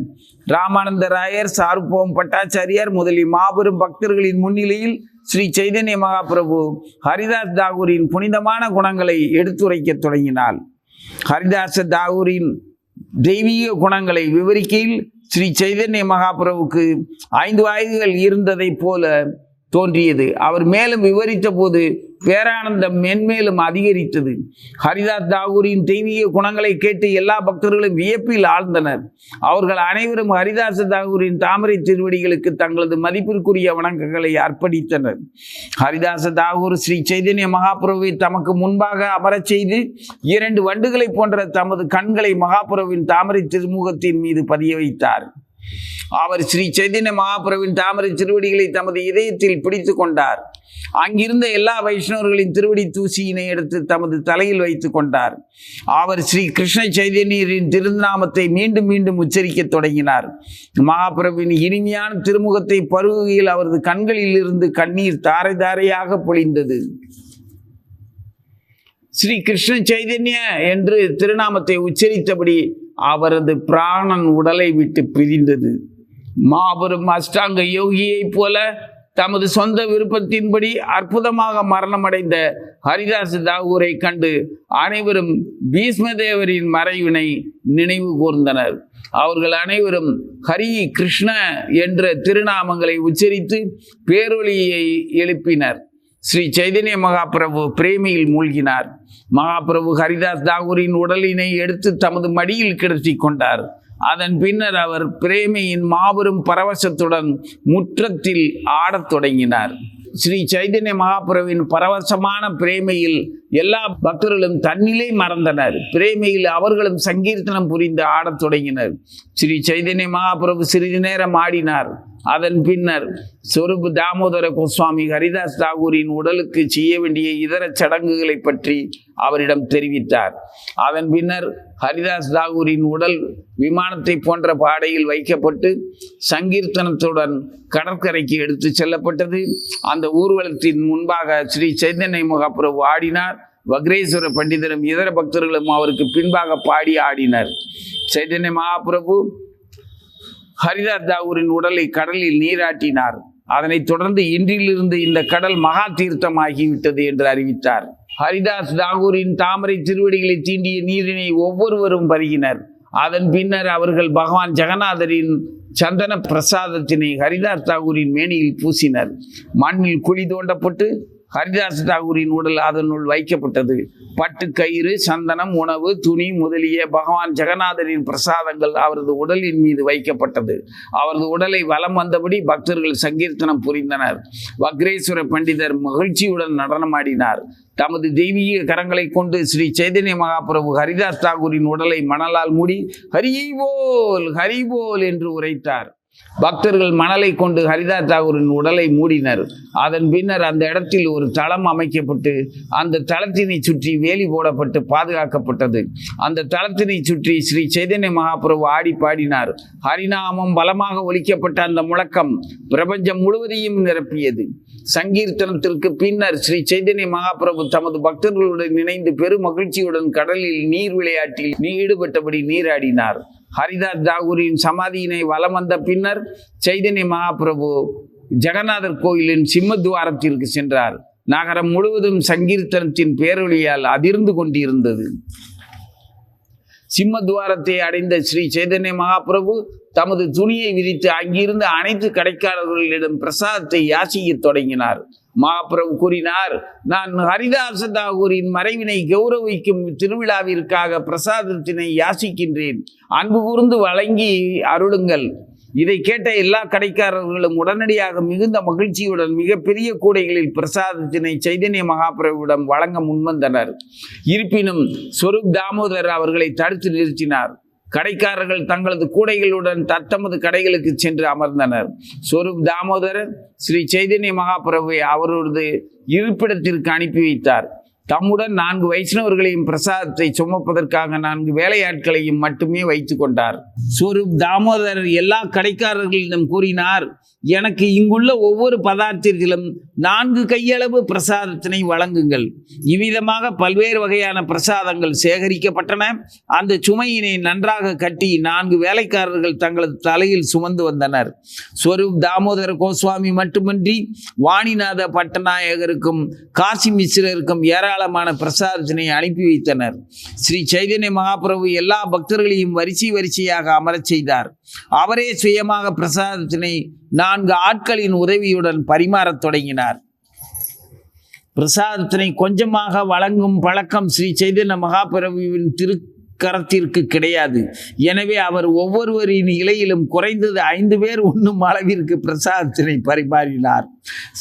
ராமானந்த ராயர், சார்போம் பட்டாச்சாரியார் முதலிய மாபெரும் பக்தர்களின் முன்னிலையில் ஸ்ரீ சைதன்ய மகாபிரபு ஹரிதாஸ் தாகூரின் புனிதமான குணங்களை எடுத்துரைக்க தொடங்கினார். ஹரிதாஸ் தாகூரின் தெய்வீக குணங்களை விவரிக்கையில் ஸ்ரீ சைதன்ய மகாபிரபுக்கு 5 வயதுகள் இருந்ததை போல தோன்றியது. அவர் மேலும் விவரித்த போது பேரானந்தம் மென்மேலும் அதிகரித்தது. ஹரிதாஸ் தாகூரின் தெய்வீக குணங்களை கேட்டு எல்லா பக்தர்களும் வியப்பில் ஆழ்ந்தனர். அவர்கள் அனைவரும் ஹரிதாஸ் தாகூரின் தாமரை திருவடிகளுக்கு தங்களது மதிப்பிற்குரிய வணக்கங்களை அர்ப்பணித்தனர். ஹரிதாஸ் தாகூர் ஸ்ரீ சைதன்ய மகாபிரபுவை தமக்கு முன்பாக அமரச் செய்து 2 வண்டுகளை போன்ற தமது கண்களை மகாபிரபுவின் தாமரை திருமுகத்தின் மீது பதிய வைத்தார். அவர் ஸ்ரீ சைதன்ய மகாபிரபுவின் தாமரை திருவடிகளை தமது இதயத்தில் பிடித்து கொண்டார். அங்கிருந்த எல்லா வைஷ்ணவர்களின் திருவடி தூசியினை எடுத்து தமது தலையில் வைத்து கொண்டார். அவர் ஸ்ரீ கிருஷ்ண சைதன்யரின் திருநாமத்தை மீண்டும் மீண்டும் உச்சரிக்க தொடங்கினார். மகாபிரபுவின் இனிமையான திருமுகத்தை பருகுகையில் அவரது கண்களில் இருந்து கண்ணீர் தாரை தாரையாக பொழிந்தது. ஸ்ரீ கிருஷ்ண சைதன்ய என்று திருநாமத்தை உச்சரித்தபடி அவரது பிராணன் உடலை விட்டு பிரிந்தது. மாபெரும் அஷ்டாங்க யோகியைப் போல தமது சொந்த விருப்பத்தின்படி அற்புதமாக மரணமடைந்த ஹரிதாஸ் தாகூரை கண்டு அனைவரும் பீஷ்மதேவரின் மறைவினை நினைவு கூர்ந்தனர். அவர்கள் அனைவரும் ஹரி கிருஷ்ண என்ற திருநாமங்களை உச்சரித்து பேரொளியை எழுப்பினர். ஸ்ரீ சைதன்ய மகாபிரபு பிரேமையில் மூழ்கினார். மகாபிரபு ஹரிதாஸ் தாகூரின் உடலினை எடுத்து தமது மடியில் கிடத்தி கொண்டார். அதன் பின்னர் அவர் பிரேமையின் மாபெரும் பரவசத்துடன் முற்றத்தில் ஆடத் தொடங்கினார். ஸ்ரீ சைதன்ய மகாபிரபுவின் பரவசமான பிரேமையில் எல்லா பக்தர்களும் தன்னிலே மறந்தனர். பிரேமையில் அவர்களும் சங்கீர்த்தனம் புரிந்து ஆடத் தொடங்கினர். ஸ்ரீ சைதன்ய மகாபிரபு சிறிது நேரம் ஆடினார். அதன் பின்னர் ஸ்வரூப் தாமோதர கோஸ்வாமி ஹரிதாஸ் தாகூரின் உடலுக்கு செய்ய வேண்டிய இதர சடங்குகளை பற்றி அவரிடம் தெரிவித்தார். அதன் பின்னர் ஹரிதாஸ் தாகூரின் உடல் விமானத்தை போன்ற பாடையில் வைக்கப்பட்டு சங்கீர்த்தனத்துடன் கடற்கரைக்கு எடுத்து செல்லப்பட்டது. அந்த ஊர்வலத்தின் முன்பாக ஸ்ரீ சைதன்ய மகாபிரபு ஆடினார். வக்ரேஸ்வர பண்டிதரும் இதர பக்தர்களும் அவருக்கு பின்பாக பாடி ஆடினர். சைதன்ய மகாபிரபு ஹரிதாஸ் தாகூரின் உடலை கடலில் நீராட்டினார். அதனைத் தொடர்ந்து இன்றிலிருந்து இந்த கடல் மகா தீர்த்தமாகிவிட்டது என்று அறிவித்தார். ஹரிதாஸ் தாகூரின் தாமரை திருவடிகளை தீண்டிய நீரினை ஒவ்வொருவரும் பருகினர். அதன் பின்னர் அவர்கள் பகவான் ஜெகநாதரின் சந்தன பிரசாதத்தினை ஹரிதாஸ் தாகூரின் மேனியில் பூசினர். மண்ணில் குழி தோண்டப்பட்டு ஹரிதாஸ் தாகூரின் உடல் அதனுள் வைக்கப்பட்டது. பட்டு கயிறு, சந்தனம், உணவு, துணி முதலிய பகவான் ஜெகநாதரின் பிரசாதங்கள் அவரது உடலின் மீது வைக்கப்பட்டது. அவரது உடலை வலம் வந்தபடி பக்தர்கள் சங்கீர்த்தனம் புரிந்தனர். வக்ரேஸ்வர பண்டிதர் மகிழ்ச்சியுடன் நடனமாடினார். தமது தெய்வீக கரங்களை கொண்டு ஸ்ரீ சைதன்ய மகாபிரபு ஹரிதாஸ் தாகூரின் உடலை மணலால் மூடி ஹரிபோல் ஹரிபோல் என்று உரைத்தார். பக்தர்கள் மணலை கொண்டு ஹரிதாஸ் தாகூரின் உடலை மூடினர். அதன் பின்னர் அந்த இடத்தில் ஒரு தளம் அமைக்கப்பட்டு அந்த தளத்தினை சுற்றி வேலி போடப்பட்டு பாதுகாக்கப்பட்டது. அந்த தளத்தினை சுற்றி ஸ்ரீ சைதன்ய மகாபிரபு ஆடி பாடினார். ஹரிநாமம் பலமாக ஒலிக்கப்பட்ட அந்த முழக்கம் பிரபஞ்சம் முழுவதையும் நிரப்பியது. சங்கீர்த்தனத்திற்கு பின்னர் ஸ்ரீ சைதன்ய மகாபிரபு தமது பக்தர்களுடன் இணைந்து பெரும் மகிழ்ச்சியுடன் கடலில் நீர் விளையாட்டில் ஈடுபட்டபடி நீராடினார். ஹரிதாஸ் தாகூரின் சமாதியினை வலம் வந்த பின்னர் சைதன்ய மகாபிரபு ஜெகநாதர் கோயிலின் சிம்மத்வாரத்திற்கு சென்றார். நகரம் முழுவதும் சங்கீர்த்தனத்தின் பேரொளியால் அதிர்ந்து கொண்டிருந்தது. சிம்மத்வாரத்தை அடைந்த ஸ்ரீ சைதன்ய மகாபிரபு தமது துணியை விரித்து அங்கிருந்து அனைத்து கடைக்காரர்களிடம் பிரசாதத்தை யாசிக்க தொடங்கினார். மகாபிரபு கூறினார், நான் ஹரிதாஸ் தாகூரின் மறைவினை கௌரவிக்கும் திருவிழாவிற்காக பிரசாதத்தினை யாசிக்கின்றேன். அன்பு கூர்ந்து வழங்கி அருளுங்கள். இதை கேட்ட எல்லா கடைக்காரர்களும் உடனடியாக மிகுந்த மகிழ்ச்சியுடன் மிகப்பெரிய கூடைகளில் பிரசாதத்தினை சைதன்ய மகாபிரபுவிடம் வழங்க முன்வந்தனர். இருப்பினும் ஸ்வரூப் தாமோதர் அவர்களை தடுத்து நிறுத்தினார். கடைக்காரர்கள் தங்களது கூடைகளுடன் தத்தமது கடைகளுக்கு சென்று அமர்ந்தனர். ஸ்வரூப் தாமோதர் ஸ்ரீ சைதன்ய மகாபிரபுவை அவரது இருப்பிடத்திற்கு அனுப்பி வைத்தார். தம்முடன் 4 வைஷ்ணவர்களையும் பிரசாதத்தை சுமப்பதற்காக 4 வேலையாட்களையும் மட்டுமே வைத்து கொண்டார். ஸ்வரூப் தாமோதர் எல்லா கடைக்காரர்களிடம் கூறினார், எனக்கு இங்குள்ள ஒவ்வொரு பதார்த்தத்திலும் 4 கையளவு பிரசாதத்தினை வழங்குங்கள். இவ்விதமாக பல்வேறு வகையான பிரசாதங்கள் சேகரிக்கப்பட்டன. அந்த சுமையினை நன்றாக கட்டி 4 வேலைக்காரர்கள் தங்களது தலையில் சுமந்து வந்தனர். ஸ்வரூப் தாமோதர கோஸ்வாமி மட்டுமின்றி வாணிநாத பட்டநாயகருக்கும் காசி மிஸ்ரருக்கும் ஏராளமான பிரசாதத்தினை அனுப்பி வைத்தனர். ஸ்ரீ சைதன்ய மகாபிரபு எல்லா பக்தர்களையும் வரிசையாக அமரச் செய்தார். அவரே சுயமாக பிரசாதத்தினை 4 ஆட்களின் உதவியுடன் பரிமாறத் தொடங்கினார். பிரசாதத்தினை கொஞ்சமாக வழங்கும் பழக்கம் ஸ்ரீ சைதன்ய மகாபிரபுவின் திருக்கரத்திற்கு கிடையாது. எனவே அவர் ஒவ்வொருவரின் இலையிலும் குறைந்தது 5 பேர் உண்ணும் அளவிற்கு பிரசாதத்தினை பரிமாறினார்.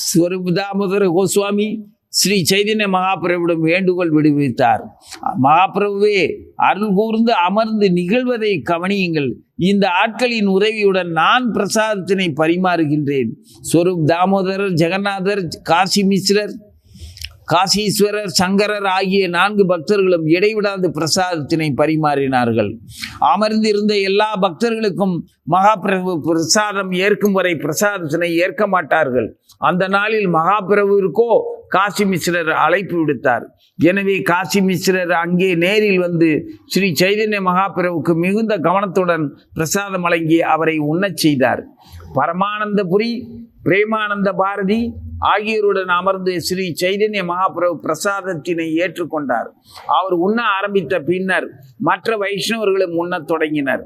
ஸ்வரூப் தாமோதர கோஸ்வாமி ஸ்ரீ சைதன்ய மகாபிரபுவிடம் வேண்டுகோள் விடுவித்தார். மகாபிரபுவே, அருள் கூர்ந்து அமர்ந்து நிகழ்வதை கவனியுங்கள். இந்த ஆட்களின் உதவியுடன் நான் பிரசாதத்தினை பரிமாறுகின்றேன். ஸ்வரூப் தாமோதரர், ஜெகநாதர், காசி மிஸ்ரர், காசீஸ்வரர், சங்கரர் ஆகிய 4 பக்தர்களும் இடைவிடாது பிரசாதத்தினை பரிமாறினார்கள். அமர்ந்திருந்த எல்லா பக்தர்களுக்கும் மகாபிரபு பிரசாதம் ஏற்கும் வரை பிரசாதத்தினை ஏற்க மாட்டார்கள். அந்த நாளில் மகாபிரபுவிற்கோ காசி மிஸ்ரர் அழைப்பு விடுத்தார். எனவே காசி மிஸ்ரர் அங்கே நேரில் வந்து ஸ்ரீ சைதன்ய மகாபிரபுக்கு மிகுந்த கவனத்துடன் பிரசாதம் வழங்கி அவரை உண்ணச் செய்தார். பரமானந்தபுரி பிரேமானந்த பாரதி ஆகியோருடன் அமர்ந்து ஸ்ரீ சைதன்ய மகாபிரபு பிரசாதத்தினை ஏற்றுக்கொண்டார். அவர் உண்ண ஆரம்பித்த பின்னர் மற்ற வைஷ்ணவர்களும் உண்ணத் தொடங்கினர்.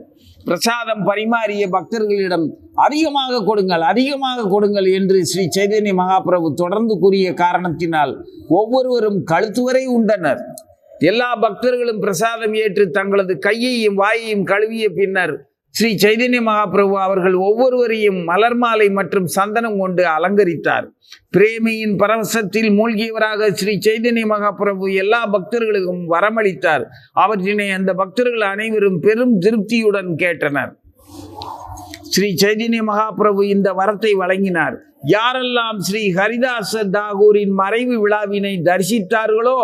பிரசாதம் பரிமாறிய பக்தர்களிடம் அதிகமாக கொடுங்கள், அதிகமாக கொடுங்கள் என்று ஸ்ரீ சைதன்ய மகாபிரபு தொடர்ந்து கூறிய காரணத்தினால் ஒவ்வொருவரும் கழுத்து வரை உண்டனர். எல்லா பக்தர்களும் பிரசாதம் ஏற்று தங்களது கையையும் வாயையும் கழுவிய பின்னர் ஸ்ரீ சைதன்ய மகாபிரபு அவர்கள் ஒவ்வொருவரையும் மலர் மாலை மற்றும் சந்தனம் கொண்டு அலங்கரித்தார். பிரேமையின் பரவசத்தில் மூழ்கியவராக ஸ்ரீ சைதன்ய மகாபிரபு எல்லா பக்தர்களுக்கும் வரமளித்தார். அவற்றினை அந்த பக்தர்கள் அனைவரும் பெரும் திருப்தியுடன் கேட்டனர். ஸ்ரீ சைதன்ய மகாபிரபு இந்த வரத்தை வழங்கினார். யாரெல்லாம் ஸ்ரீ ஹரிதாச தாகூரின் மறைவு விழாவினை தரிசித்தார்களோ,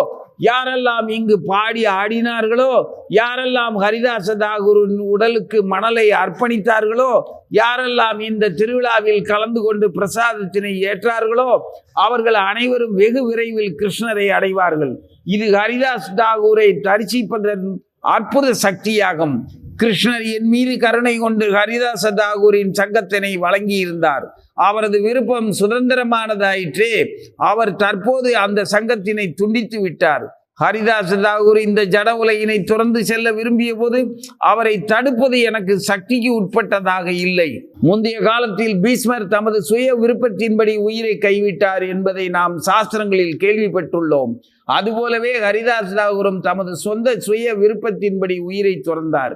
யாரெல்லாம் இங்கு பாடி ஆடினார்களோ, யாரெல்லாம் ஹரிதாச தாகூரின் உடலுக்கு மணலை அர்ப்பணித்தார்களோ, யாரெல்லாம் இந்த திருவிழாவில் கலந்து கொண்டு பிரசாதத்தினை ஏற்றார்களோ, அவர்கள் அனைவரும் வெகு விரைவில் கிருஷ்ணரை அடைவார்கள். இது ஹரிதாஸ் தாகூரை தரிசிப்பதன் அற்புத சக்தியாகும். கிருஷ்ணர் என் மீது கருணை கொண்டு ஹரிதாச தாகூரின் சங்கத்தினை வழங்கியிருந்தார். அவரது விருப்பம் சுதந்திரமானதாயிற்றே. அவர் தற்போது அந்த சங்கத்தினை துண்டித்து விட்டார். ஹரிதாச தாகூர் இந்த ஜட உலகினை துறந்து செல்ல விரும்பிய போது அவரை தடுப்பது எனக்கு சக்திக்கு உட்பட்டதாக இல்லை. முந்தைய காலத்தில் பீஷ்மர் தமது சுய விருப்பத்தின்படி உயிரை கைவிட்டார் என்பதை நாம் சாஸ்திரங்களில் கேள்விப்பட்டுள்ளோம். அதுபோலவே ஹரிதாஸ் தாகூரும் தமது சொந்த சுய விருப்பத்தின்படி உயிரை துறந்தார்.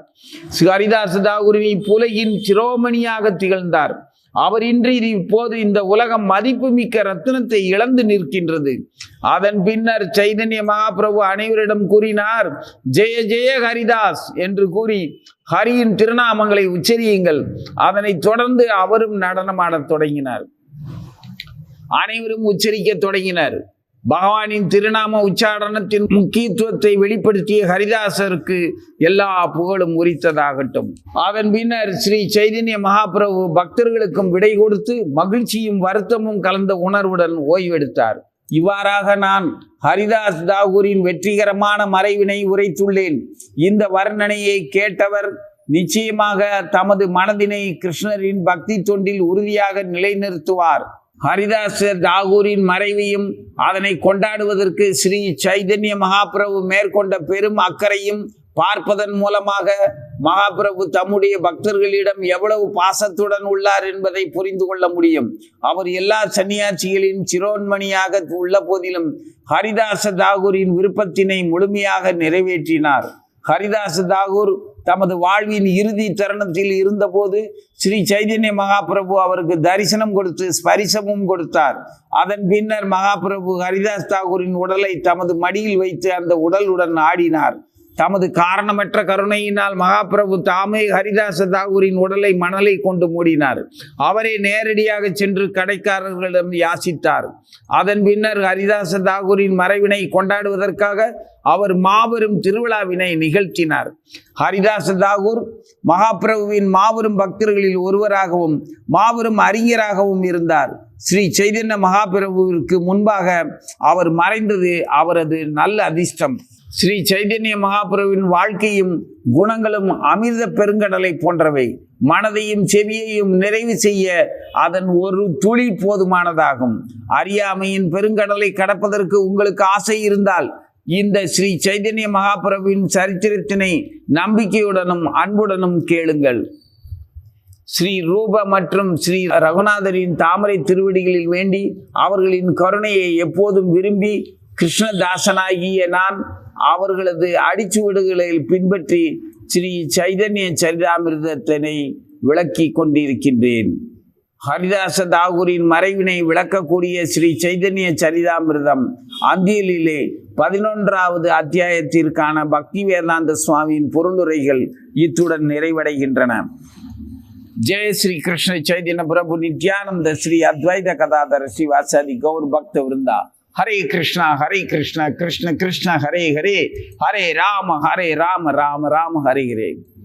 ஹரிதாஸ் தாகூரின் இப்புலகின் சிரோமணியாக திகழ்ந்தார். அவர் இன்றி இப்போது இந்த உலகம் மதிப்புமிக்க ரத்தினத்தை இழந்து நிற்கின்றது. அதன் பின்னர் சைதன்ய மகாபிரபு அனைவரிடம் கூறினார், ஜெய ஜெய ஹரிதாஸ் என்று கூறி ஹரியின் திருநாமங்களை உச்சரியுங்கள். அதனைத் தொடர்ந்து அவரும் நடனமாடத் தொடங்கினார். அனைவரும் உச்சரிக்க தொடங்கினர். பகவானின் திருநாம உச்சாரணத்தின் முக்கியத்துவத்தை வெளிப்படுத்திய ஹரிதாசருக்கு எல்லா புகழும் உரித்ததாகட்டும். அதன் பின்னர் ஸ்ரீ சைதன்ய மகாபிரபு பக்தர்களுக்கும் விடை கொடுத்து மகிழ்ச்சியும் வருத்தமும் கலந்த உணர்வுடன் ஓய்வெடுத்தார். இவ்வாறாக நான் ஹரிதாஸ் தாகூரின் வெற்றிகரமான மறைவினை உரைத்துள்ளேன். இந்த வர்ணனையை கேட்டவர் நிச்சயமாக தமது மனதினை கிருஷ்ணரின் பக்தி தொண்டில் உறுதியாக நிலைநிறுத்துவார். ஹரிதாஸ் தாகூரின் மறைவையும் அதனை கொண்டாடுவதற்கு ஸ்ரீ சைதன்ய மகாபிரபு மேற்கொண்ட பெரும் அக்கறையும் பார்ப்பதன் மூலமாக மகாபிரபு தம்முடைய பக்தர்களிடம் எவ்வளவு பாசத்துடன் உள்ளார் என்பதை புரிந்து கொள்ள முடியும். அவர் எல்லா சன்னியாசிகளின் சிரோன்மணியாக உள்ள போதிலும் ஹரிதாச தாகூரின் விருப்பத்தினை முழுமையாக நிறைவேற்றினார். ஹரிதாஸ் தாகூர் தமது வாழ்வின் இறுதி தருணத்தில் இருந்தபோது ஸ்ரீ சைதன்ய மகாபிரபு அவருக்கு தரிசனம் கொடுத்து ஸ்பரிசமும் கொடுத்தார். அதன் பின்னர் மகாபிரபு ஹரிதாஸ் தாகூரின் உடலை தமது மடியில் வைத்து அந்த உடலுடன் ஆடினார். தமது காரணமற்ற கருணையினால் மகாபிரபு தாமே ஹரிதாச தாகூரின் உடலை மணலை கொண்டு மூடினார். அவரே நேரடியாக சென்று கடைக்காரர்களிடம் யாசித்தார். அதன் பின்னர் ஹரிதாச தாகூரின் மறைவினை கொண்டாடுவதற்காக அவர் மாபெரும் திருவிழாவினை நிகழ்த்தினார். ஹரிதாச தாகூர் மகாபிரபுவின் மாபெரும் பக்தர்களில் ஒருவராகவும் மாபெரும் அறிஞராகவும் இருந்தார். ஸ்ரீ சைதன்ய மகாபிரபுவிற்கு முன்பாக அவர் மறைந்தது அவரது நல்ல அதிர்ஷ்டம். ஸ்ரீ சைதன்ய மகாபிரபுவின் வாழ்க்கையும் குணங்களும் அமிர்த பெருங்கடலை போன்றவை. மனதையும் செவியையும் நிறைவு செய்ய அதன் ஒரு துளி போதுமானதாகும். அறியாமையின் பெருங்கடலை கடப்பதற்கு உங்களுக்கு ஆசை இருந்தால் இந்த ஸ்ரீ சைதன்ய மகாபிரபுவின் சரித்திரத்தினை நம்பிக்கையுடனும் அன்புடனும் கேளுங்கள். ஸ்ரீ ரூப மற்றும் ஸ்ரீ ரகுநாதரின் தாமரை திருவடிகளில் வேண்டி அவர்களின் கருணையை எப்போதும் விரும்பி கிருஷ்ணதாசனாகிய நான் அவர்களது அடிச்சுவடுகளில் பின்பற்றி ஸ்ரீ சைதன்ய சரிதாமிர்தத்தினை விளக்கி கொண்டிருக்கின்றேன். ஹரிதாச தாகூரின் மறைவினை விளக்கக்கூடிய ஸ்ரீ சைதன்ய சரிதாமிர்தம் அந்தியலிலே 11வது அத்தியாயத்திற்கான பக்தி வேதாந்த சுவாமியின் பொருளுரைகள் இத்துடன் நிறைவடைகின்றன. ஜெய ஸ்ரீ கிருஷ்ண சைதன்ய பிரபு நித்யானந்த ஸ்ரீ அத்வைத கதாதர ஸ்ரீவாசாதி கௌர் பக்த விருந்தா. ஹரே கிருஷ்ணா கிருஷ்ண கிருஷ்ண ஹரே ஹரே, ஹரே ராம ராம ராம ஹரே ஹரே.